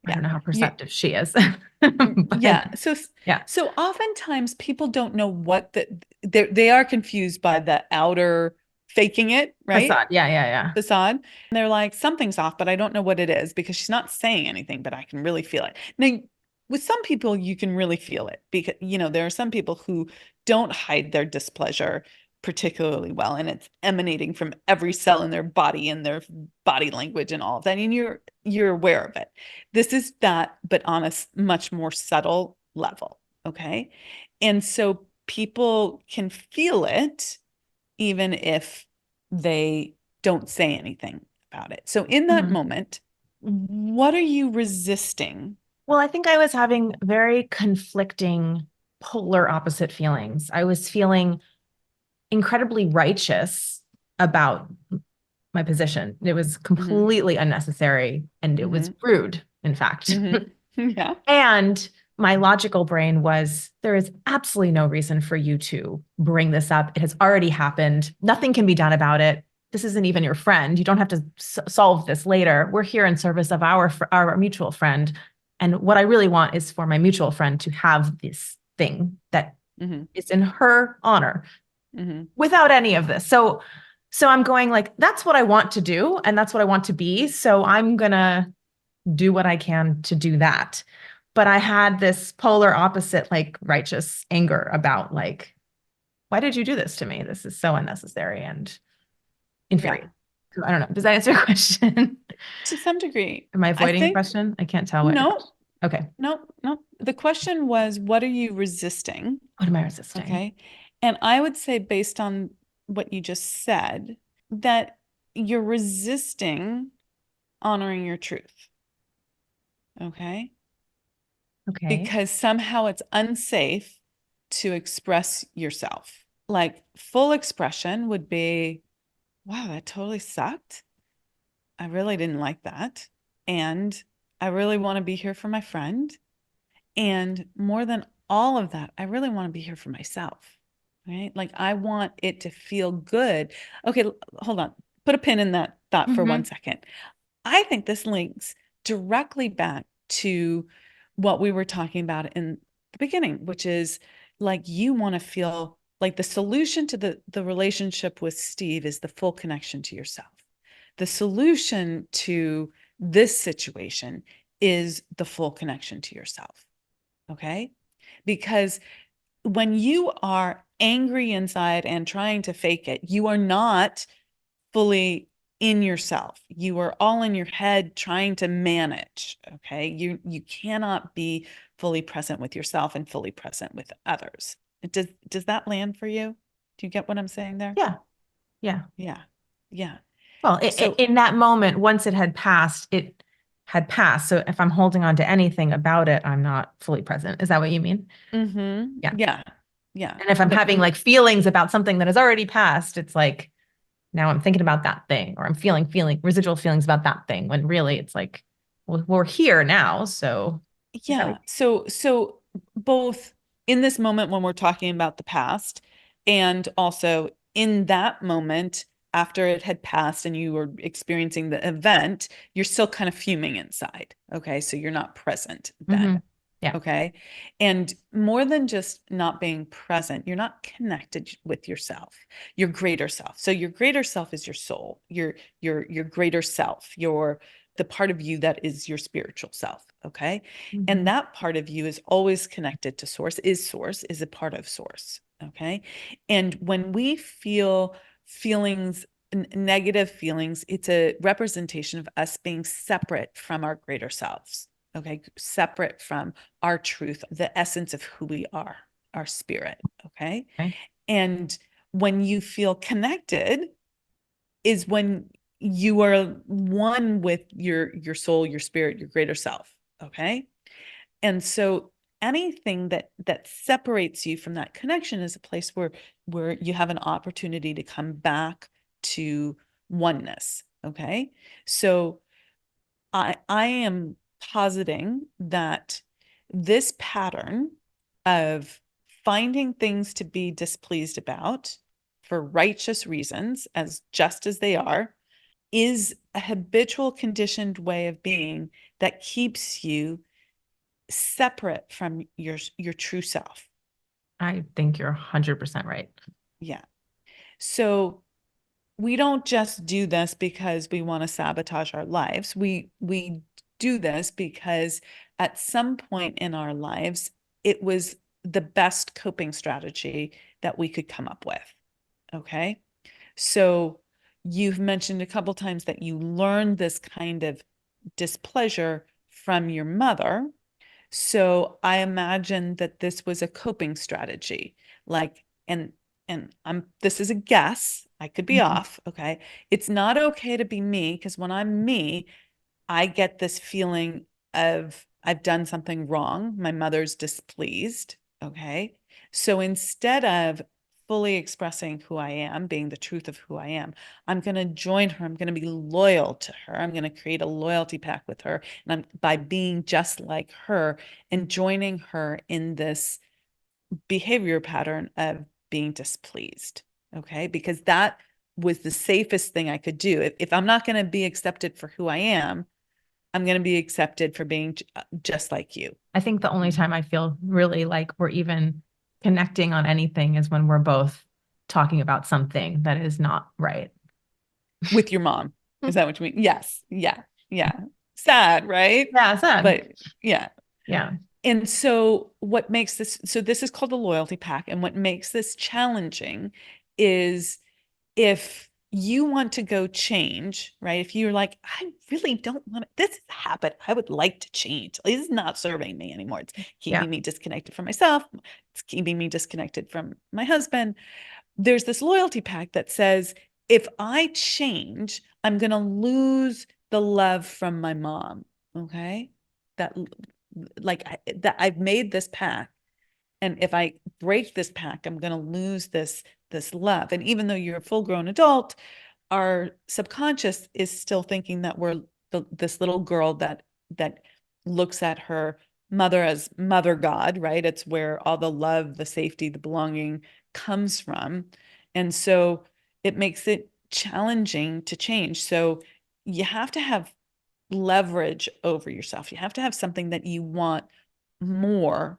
I Yeah. don't know how You, perceptive she is, but yeah. So, yeah. so oftentimes people don't know what they are confused by the outer faking it, right? Facade. Yeah. Facade. And they're like, something's off, but I don't know what it is because she's not saying anything, but I can really feel it. Now, with some people, you can really feel it because, there are some people who don't hide their displeasure particularly well, and it's emanating from every cell in their body and their body language and all of that. And you're aware of it. This is that, but on a much more subtle level. Okay. And so people can feel it even if they don't say anything about it. So in that Mhm. moment, what are you resisting? Well, I think I was having very conflicting, polar opposite feelings. I was feeling incredibly righteous about my position. It was Hmm. completely unnecessary and it was Hmm. rude, in fact. Hmm. Yeah. And my logical brain was, there is absolutely no reason for you to bring this up. It has already happened. Nothing can be done about it. This isn't even your friend. You don't have to solve this later. We're here in service of our mutual friend. And what I really want is for my mutual friend to have this thing that Hmm. is in her honor Hmm. without any of this. So I'm going like, that's what I want to do. And that's what I want to be. So I'm going to do what I can to do that. But I had this polar opposite, like righteous anger about like, why did you do this to me? This is so unnecessary and Yeah. infuriating. So I don't know. Does that answer your question? To some degree, Am I I avoiding a think question? I can't tell what your no, question. Okay. no, no. The question was, what are you resisting? What am I resisting? Okay. And I would say, based on what you just said, that you're resisting honoring your truth. Okay. Okay. Because somehow it's unsafe to express yourself. Like full expression would be, wow, that totally sucked. I really didn't like that. And I really want to be here for my friend. And more than all of that, I really want to be here for myself. Right? Like I want it to feel good. Okay, hold on. Put a pin in that thought for Mm-hmm. 1 second. I think this links directly back to what we were talking about in the beginning, which is like you want to feel like the solution to the relationship with Steve is the full connection to yourself. the solution to this situation is the full connection to yourself. Okay? Because when you are angry inside and trying to fake it, you are not fully in yourself. You are all in your head trying to manage. Okay. You cannot be fully present with yourself and fully present with others. Does that land for you? Do you get what I'm saying there? Yeah. Yeah. Yeah. Yeah. Well, So, in that moment, once it had passed, it had passed. So if I'm holding on to anything about it, I'm not fully present. Is that what you mean? Yeah. yeah. Yeah. And if I'm having like feelings about something that has already passed, it's like now I'm thinking about that thing, or I'm feeling residual feelings about that thing, when really it's like, well, we're here now. So is that Yeah. So both in this moment when we're talking about the past and also in that moment after it had passed and you were experiencing the event, you're still kind of fuming inside. Okay. So you're not present then. Yeah. Okay. And more than just not being present, you're not connected with yourself, your greater self. So your greater self is your soul, your greater self, your the part of you that is your spiritual self. Okay. And Mhm. that part of you is always connected to source, is a part of source. Okay. And when we feel feelings, negative feelings, it's a representation of us being separate from our greater selves. Okay. Separate from our truth, the essence of who we are, our spirit. Okay. Okay. And when you feel connected is when you are one with your soul, your spirit, your greater self. Okay. And so anything that separates you from that connection is a place where you have an opportunity to come back to oneness. Okay. So I am positing that this pattern of finding things to be displeased about for righteous reasons, as just as they are, is a habitual conditioned way of being that keeps you separate from your true self. I think you're 100% right. Yeah. So we don't just do this because we want to sabotage our lives. We do this because at some point in our lives, it was the best coping strategy that we could come up with. Okay. So you've mentioned a couple times that you learned this kind of displeasure from your mother. So I imagine that this was a coping strategy. Like, and I'm this is a guess. I could be Mhm. off. Okay. It's not okay to be me because when I'm me, I get this feeling of I've done something wrong. My mother's displeased. Okay. So instead of fully expressing who I am, being the truth of who I am, I'm going to join her. I'm going to be loyal to her. I'm going to create a loyalty pact with her. And by being just like her and joining her in this behavior pattern of being displeased. Okay. Because that was the safest thing I could do. If I'm not going to be accepted for who I am, I'm going to be accepted for being just like you. I think the only time I feel really like we're even connecting on anything is when we're both talking about something that is not right. With your mom. Is that what you mean? Yes. Yeah. Yeah. Sad, right? Yeah, sad. But yeah. Yeah. And so what makes this, so this is called the loyalty pack. And what makes this challenging is if you want to go change, right? If you're like, I really don't want to, this is a habit I would like to change. This is not serving me anymore. It's Yeah. keeping me disconnected from myself. It's keeping me disconnected from my husband. There's this loyalty pact that says, if I change, I'm going to lose the love from my mom. Okay. That that I've made this pact. And if I break this pact, I'm going to lose this love. And even though you're a full grown adult, our subconscious is still thinking that we're this little girl that looks at her mother as mother God, right? It's where all the love, the safety, the belonging comes from. And so it makes it challenging to change. So you have to have leverage over yourself. You have to have something that you want more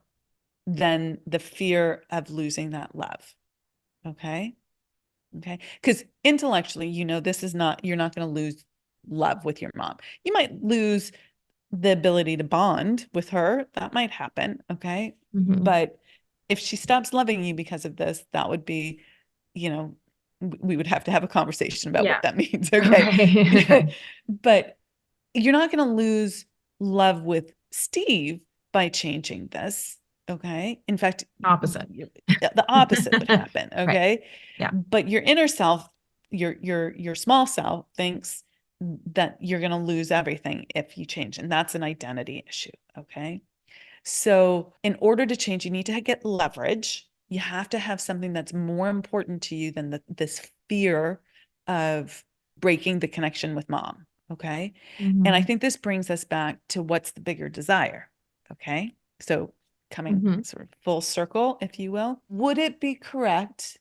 than the fear of losing that love. Okay. Okay. Because intellectually, this is not, you're not going to lose love with your mom. You might lose the ability to bond with her. That might happen. Okay. Mhm. But if she stops loving you because of this, that would be, you know, we would have to have a conversation about Yeah. what that means. Okay. Right. Right. But you're not going to lose love with Steve by changing this. Okay. In fact, Opposite. the opposite would happen. Right. Okay. Yeah. But your inner self, your small self thinks that you're going to lose everything if you change. And that's an identity issue. Okay. So in order to change, you need to get leverage. You have to have something that's more important to you than this fear of breaking the connection with mom. Okay. And I Mhm. think this brings us back to what's the bigger desire. Okay. So coming Mhm. sort of full circle, if you will, would it be correct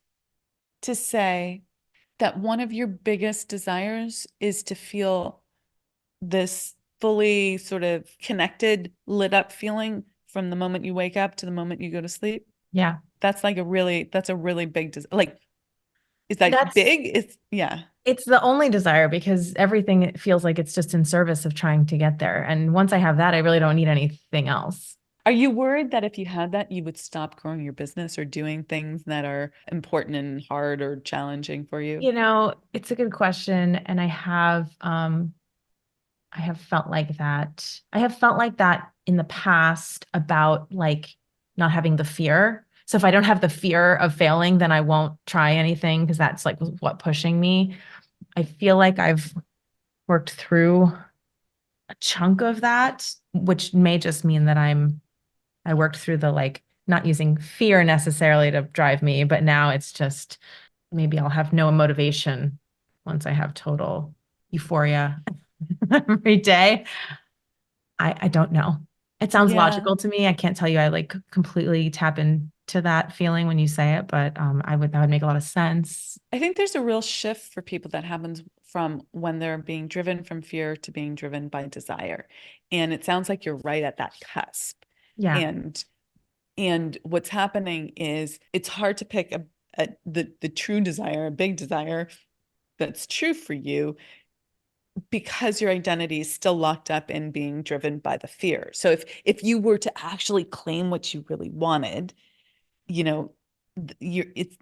to say that one of your biggest desires is to feel this fully sort of connected, lit up feeling from the moment you wake up to the moment you go to sleep? Yeah. That's a really big, like, is that That's big? Yeah. it's the only desire because everything feels like it's just in service of trying to get there. And once I have that, I really don't need anything else. Are you worried that if you had that, you would stop growing your business or doing things that are important and hard or challenging for you? It's a good question. And I have felt like that. I have felt like that in the past about like not having the fear. So if I don't have the fear of failing, then I won't try anything because that's like what pushing me. I feel like I've worked through a chunk of that, which may just mean that I worked through the like not using fear necessarily to drive me, but now it's just maybe I'll have no motivation once I have total euphoria every day. I don't know. It sounds Yeah. logical to me. I can't tell you I like completely tap into that feeling when you say it, but that would make a lot of sense. I think there's a real shift for people that happens from when they're being driven from fear to being driven by desire. And it sounds like you're right at that cusp. Yeah. And what's happening is it's hard to pick the true desire, a big desire that's true for you because your identity is still locked up in being driven by the fear. So if you were to actually claim what you really wanted, you know,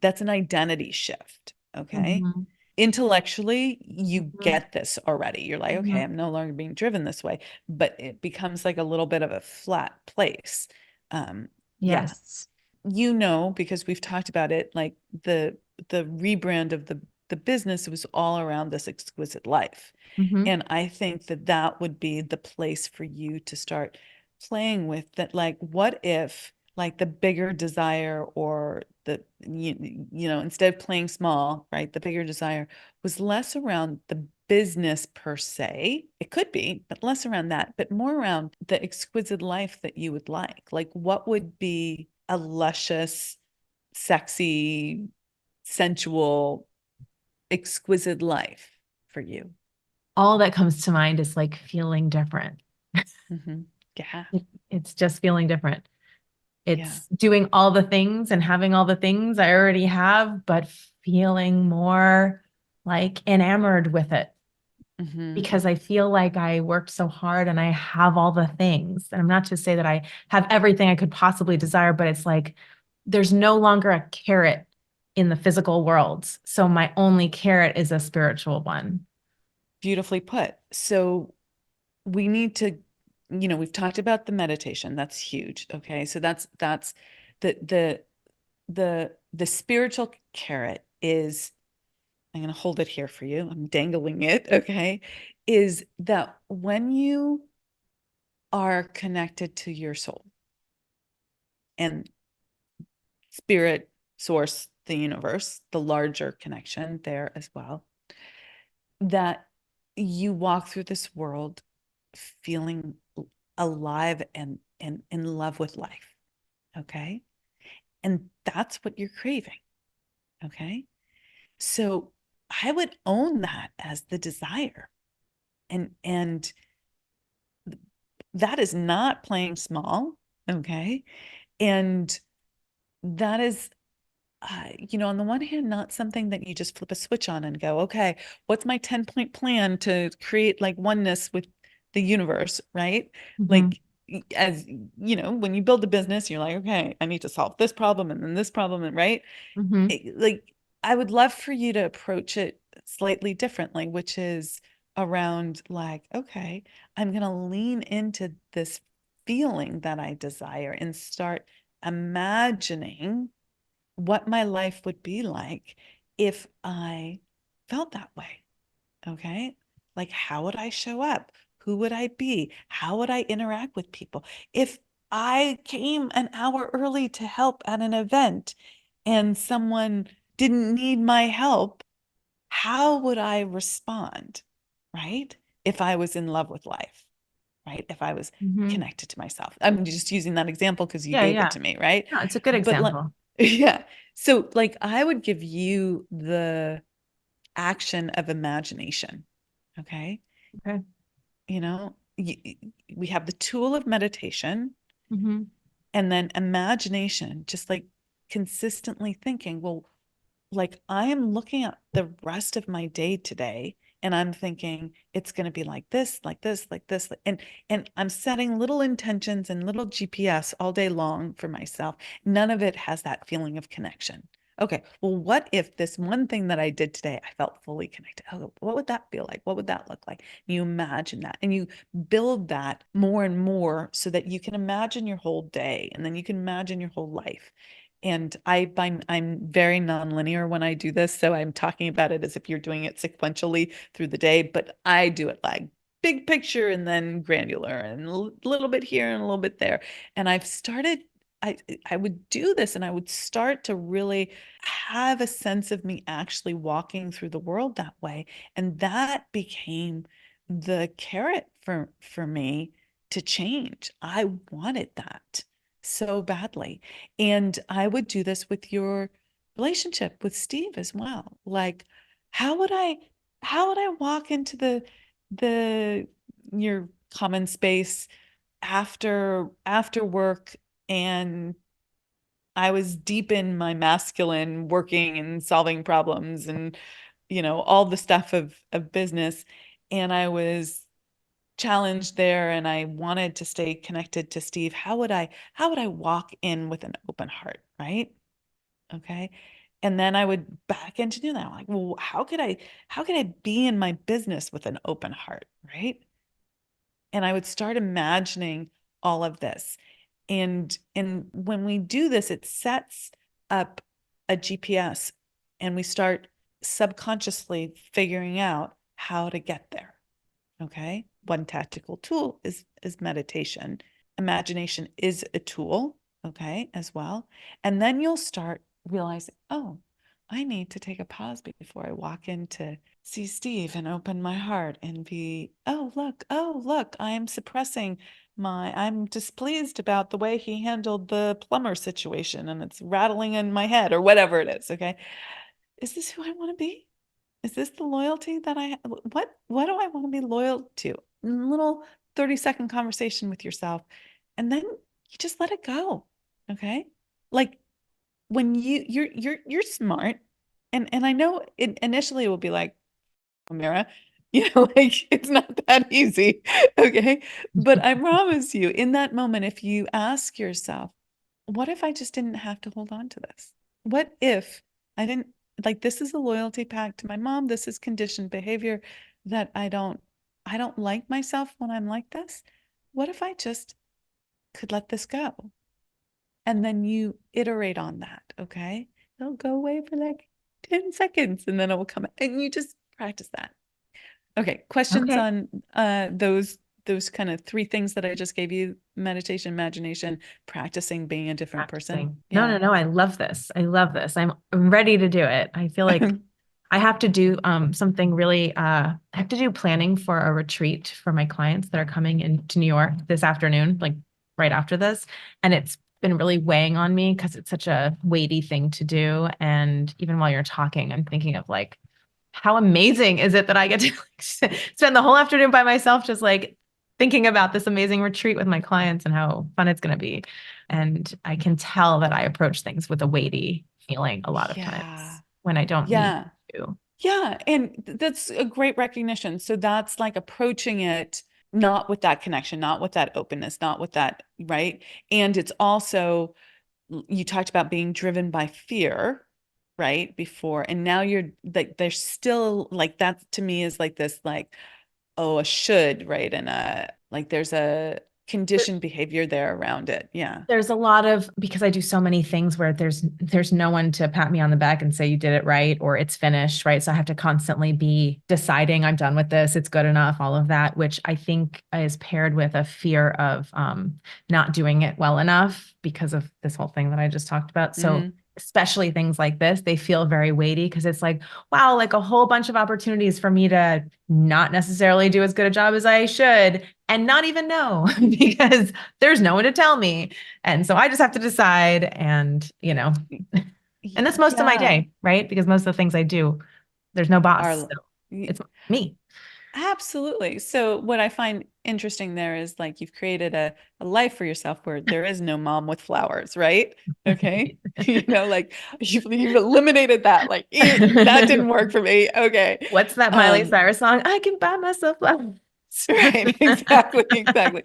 that's an identity shift. Okay. Mhm. Intellectually, you Mhm. get this already. You're like, okay, Mhm. I'm no longer being driven this way, but it becomes like a little bit of a flat place. Yeah, Yes. because we've talked about it, like the rebrand of the business was all around this exquisite life. Hmm. And I think that that would be the place for you to start playing with that. Like, what if like the bigger desire or instead of playing small, right? The bigger desire was less around the business per se. It could be, but less around that, but more around the exquisite life that you would like. Like, what would be a luscious, sexy, sensual, exquisite life for you? All that comes to mind is like feeling different. Hmm. Yeah. It's just feeling different. Yeah. It's doing all the things and having all the things I already have, but feeling more like enamored with it Hmm. because I feel like I worked so hard and I have all the things. And I'm not to say that I have everything I could possibly desire, but it's like there's no longer a carrot in the physical world. So my only carrot is a spiritual one. Beautifully put. So we need to, we've talked about the meditation. That's huge. Okay. So that's the the spiritual carrot is, I'm going to hold it here for you. I'm dangling it. Okay. Is that when you are connected to your soul and spirit, source, the universe, the larger connection there as well, that you walk through this world feeling alive and in love with life. Okay. And that's what you're craving. Okay. So I would own that as the desire. And that is not playing small. Okay. And that is on the one hand, not something that you just flip a switch on and go, okay, what's my 10-point plan to create like oneness with the universe, right? Mm-hmm. Like, as when you build a business, you're like, okay, I need to solve this problem and then this problem, and right? Mm-hmm. Like, I would love for you to approach it slightly differently, which is around like, okay, I'm going to lean into this feeling that I desire and start imagining what my life would be like if I felt that way. Okay. Like, how would I show up? Who would I be? How would I interact with people? If I came an hour early to help at an event and someone didn't need my help, how would I respond? Right? If I was in love with life, right? If I was Mm-hmm. connected to myself. I'm just using that example because you Yeah, gave it yeah. to me, right? No, it's a good But like, example. yeah. So like I would give you the action of imagination. Okay. Okay. We have the tool of meditation Mm-hmm. and then imagination, just like consistently thinking, well, like I am looking at the rest of my day today and I'm thinking it's going to be like this, like this, like this, and I'm setting little intentions and little GPS all day long for myself. None of it has that feeling of connection. Okay, well, what if this one thing that I did today, I felt fully connected? Oh, what would that feel like? What would that look like? You imagine that and you build that more and more so that you can imagine your whole day and then you can imagine your whole life. And I'm very nonlinear when I do this. So I'm talking about it as if you're doing it sequentially through the day, but I do it like big picture and then granular and a little bit here and a little bit there. And I've started, I would do this and I would start to really have a sense of me actually walking through the world that way. And that became the carrot for me to change. I wanted that so badly. And I would do this with your relationship with Steve as well. Like, how would I how would I walk into the your common space after work and I was deep in my masculine working and solving problems and all the stuff of business, and I was challenged there and I wanted to stay connected to Steve. How would I walk in with an open heart, right? Okay. And then I would back into doing that. I'm like, well, how could I be in my business with an open heart, right? And I would start imagining all of this. And when we do this, it sets up a GPS and we start subconsciously figuring out how to get there. Okay. One tactical tool is meditation. Imagination is a tool, okay, as well. And then you'll start realizing, oh, I need to take a pause before I walk in to see Steve and open my heart and be, oh, look, I'm displeased about the way he handled the plumber situation and it's rattling in my head or whatever it is, okay? Is this who I want to be? Is this the loyalty that what do I want to be loyal to? Little 30-second conversation with yourself. And then you just let it go. Okay. Like when you're smart. And I know initially it will be like, Amira, like it's not that easy. Okay. But I promise you, in that moment, if you ask yourself, what if I just didn't have to hold on to this? What if I didn't like this is a loyalty pact to my mom. This is conditioned behavior that I don't like myself when I'm like this. What if I just could let this go? And then you iterate on that, okay? It'll go away for like 10 seconds and then it will come and you just practice that. Okay, questions Okay. on those kind of three things that I just gave you: meditation, imagination, practicing being a different person. Practicing. No, Yeah. no, no. I love this. I love this. I'm ready to do it. I feel like I have to do something really I have to do planning for a retreat for my clients that are coming into New York this afternoon, like right after this. And it's been really weighing on me because it's such a weighty thing to do. And even while you're talking, I'm thinking of like, how amazing is it that I get to like, spend the whole afternoon by myself, just like thinking about this amazing retreat with my clients and how fun it's going to be. And I can tell that I approach things with a weighty feeling a lot of Yeah. times when I don't need Yeah. to. Yeah. And that's a great recognition. So that's like approaching it not with that connection, not with that openness, not with that, right? And it's also, you talked about being driven by fear, right? Before, and now you're like, there's still like that to me is like this, like, oh, a should, right? And like there's a conditioned behavior there around it. Yeah. There's a lot of, because I do so many things where there's no one to pat me on the back and say you did it right or it's finished, right? So I have to constantly be deciding I'm done with this, it's good enough, all of that, which I think is paired with a fear of not doing it well enough because of this whole thing that I just talked about. So Mm-hmm. especially things like this, they feel very weighty because it's like, wow, like a whole bunch of opportunities for me to not necessarily do as good a job as I should and not even know because there's no one to tell me. And so I just have to decide and, and that's most of my Yeah. day, right? Because most of the things I do, there's no boss. Are So it's me. absolutely. So what I find interesting there is like you've created a life for yourself where there is no mom with flowers, right? Okay. Like you've eliminated that. Like that didn't work for me. Okay. What's that Miley Um, Cyrus song? I can buy myself flowers. right, exactly, exactly.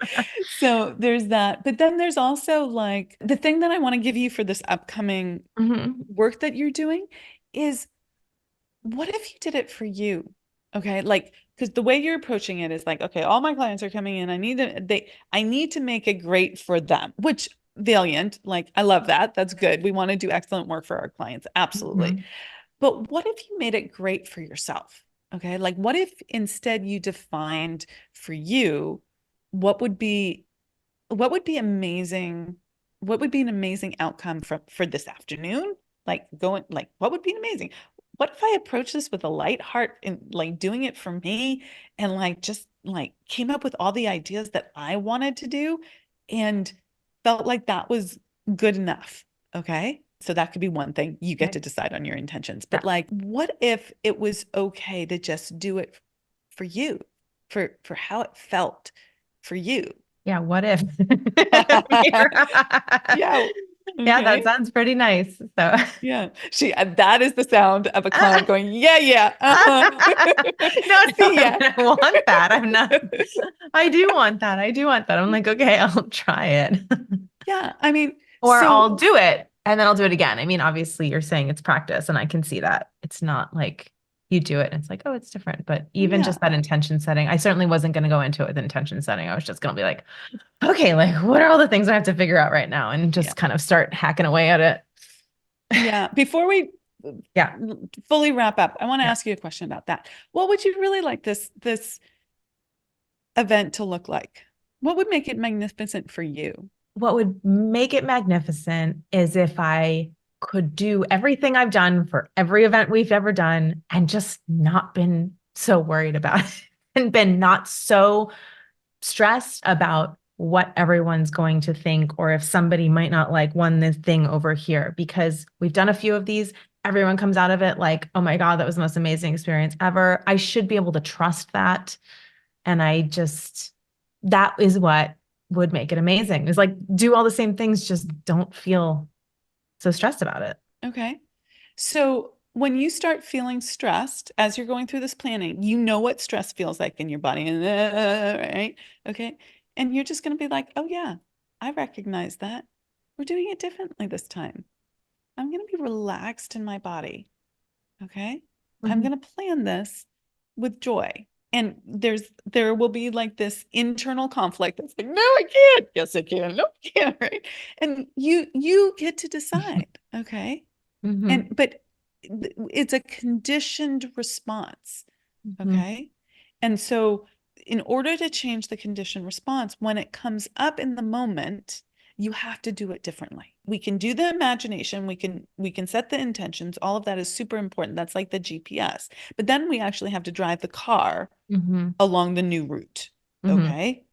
So there's that. But then there's also like the thing that I want to give you for this upcoming Mhm. work that you're doing is what if you did it for you? Okay. Like, because the way you're approaching it is like, okay, all my clients are coming in. I need to make it great for them, which valiant, like, I love that. That's good. We want to do excellent work for our clients. Absolutely. Mhm. But what if you made it great for yourself? Okay. Like, what if instead you defined for you what would be amazing? What would be an amazing outcome for this afternoon? Like going, like, what would be amazing? What if I approach this with a light heart and like doing it for me and like just like came up with all the ideas that I wanted to do and felt like that was good enough? Okay. So that could be one thing. You get Okay. to decide on your intentions. But Yeah. like, what if it was okay to just do it for you, for how it felt for you? Yeah. What if? Yeah. Yeah, that Okay. sounds pretty nice. So Yeah. That is the sound of a client going, yeah, yeah. no, See ya. I want that. I'm not, I do want that. I do want that. I'm like, okay, I'll try it. Yeah. I mean, Or I'll so do it and then I'll do it again. I mean, obviously you're saying it's practice and I can see that. It's not like you do it and it's like, oh, it's different. But even yeah. just that intention setting, I certainly wasn't going to go into it with intention setting. I was just going to be like, okay, like what are all the things I have to figure out right now and Yeah. just kind of start hacking away at it. Yeah. Before we Yeah. fully wrap up, I want to Yeah. ask you a question about that. What would you really like this event to look like? What would make it magnificent for you? What would make it magnificent is if I could do everything I've done for every event we've ever done and just not been so worried about it and been not so stressed about what everyone's going to think or if somebody might not like one this thing over here because we've done a few of these. Everyone comes out of it like, oh my God, that was the most amazing experience ever. I should be able to trust that. And that is what would make it amazing. Is like do all the same things, just don't feel so stressed about it. Okay. So when you start feeling stressed as you're going through this planning, you know what stress feels like in your body, and right? Okay. And you're just going to be like, oh, yeah, I recognize that. We're doing it differently this time. I'm going to be relaxed in my body. Okay. I'm Mhm. going to plan this with joy. And there will be like this internal conflict that's like, no, I can't. Yes, I can. No, I can't. Right. And you get to decide. Okay. Mhm. But it's a conditioned response. Mhm. Okay. And so in order to change the conditioned response, when it comes up in the moment, you have to do it differently. We can do the imagination, we can set the intentions, all of that is super important. That's like the GPS. But then we actually have to drive the car Mhm. along the new route. Mhm. Okay.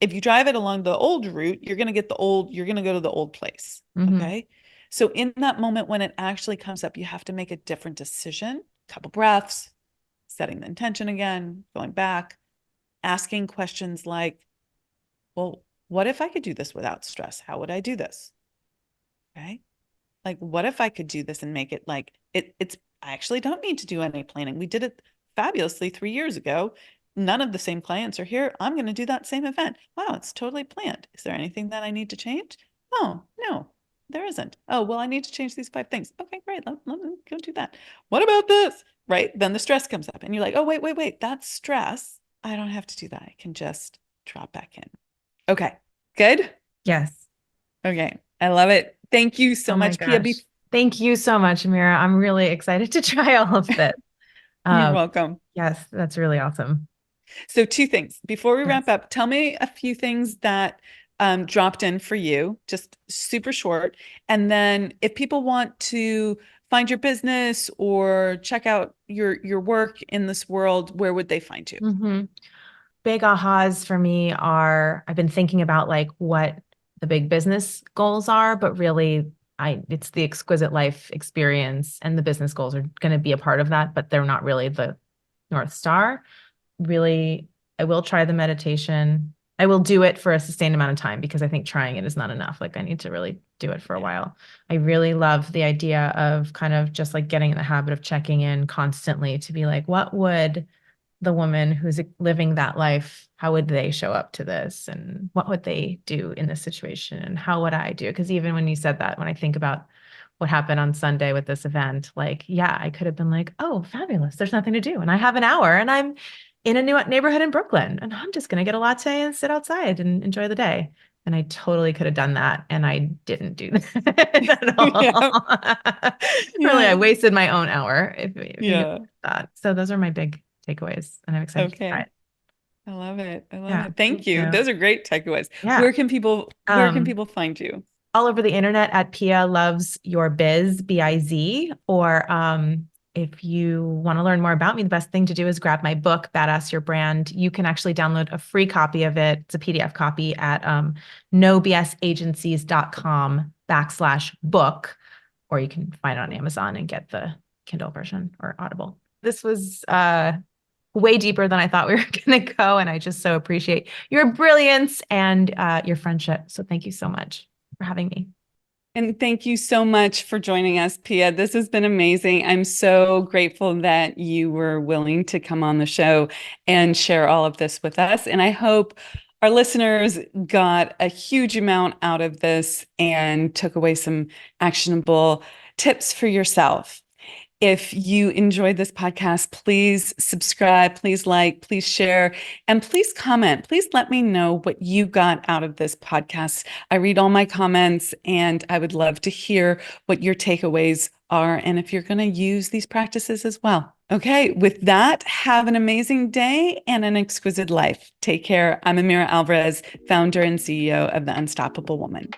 If you drive it along the old route, you're going to go to the old place. Mhm. Okay. So in that moment when it actually comes up, you have to make a different decision, couple breaths, setting the intention again, going back, asking questions like, well, what if I could do this without stress? How would I do this? Okay. like, what if I could do this and make it like I actually don't need to do any planning. We did it fabulously 3 years ago. None of the same clients are here. I'm going to do that same event. Wow, it's totally planned. Is there anything that I need to change? Oh, no, there isn't. Oh, well, I need to change these 5 things. Okay, great. Let me go do that. What about this? Right? Then the stress comes up and you're like, oh, wait. That's stress. I don't have to do that. I can just drop back in. Okay, good. Yes. Okay, I love it. Thank you Oh so my much, Pia. gosh. Thank you so much, Amira. I'm really excited to try all of this. You're Um, welcome. yes, that's really awesome. So, two things before we wrap Yes. up. Tell me a few things that dropped in for you, just super short. And then, if people want to find your business or check out your work in this world, where would they find you? hmm Big ahas for me are I've been thinking about like what the big business goals are, but really it's the exquisite life experience and the business goals are going to be a part of that, but they're not really the North Star. Really, I will try the meditation. I will do it for a sustained amount of time because I think trying it is not enough. Like I need to really do it for a Yeah. while. I really love the idea of kind of just like getting in the habit of checking in constantly to be like, what would the woman who's living that life, how would they show up to this? And what would they do in this situation? And how would I do? Because even when you said that, when I think about what happened on Sunday with this event, like, yeah, I could have been like, oh, fabulous. There's nothing to do. And I have an hour and I'm in a new neighborhood in Brooklyn and I'm just going to get a latte and sit outside and enjoy the day. And I totally could have done that. And I didn't do that at Yeah. all. Really, I Yeah. wasted my own hour if you Yeah. that. So those are my big takeaways, and I'm excited to try Okay. it. I love it. I love Yeah, it. Thank thank you. you. Those are great takeaways. Yeah. Where can Um, people find you? all over the internet at Pia Loves Your Biz, B-I-Z, or if you want to learn more about me, the best thing to do is grab my book, Badass Your Brand. You can actually download a free copy of it. It's a PDF copy at nobsagencies.com/book, or you can find it on Amazon and get the Kindle version or Audible. This was way deeper than I thought we were going to go. And I just so appreciate your brilliance and your friendship. So thank you so much for having me. And thank you so much for joining us, Pia. This has been amazing. I'm so grateful that you were willing to come on the show and share all of this with us. And I hope our listeners got a huge amount out of this and took away some actionable tips for yourself. If you enjoyed this podcast, please subscribe, please like, please share, and please comment. Please let me know what you got out of this podcast. I read all my comments and I would love to hear what your takeaways are and if you're going to use these practices as well. Okay, with that, have an amazing day and an exquisite life. Take care. I'm Amira Alvarez, founder and CEO of The Unstoppable Woman.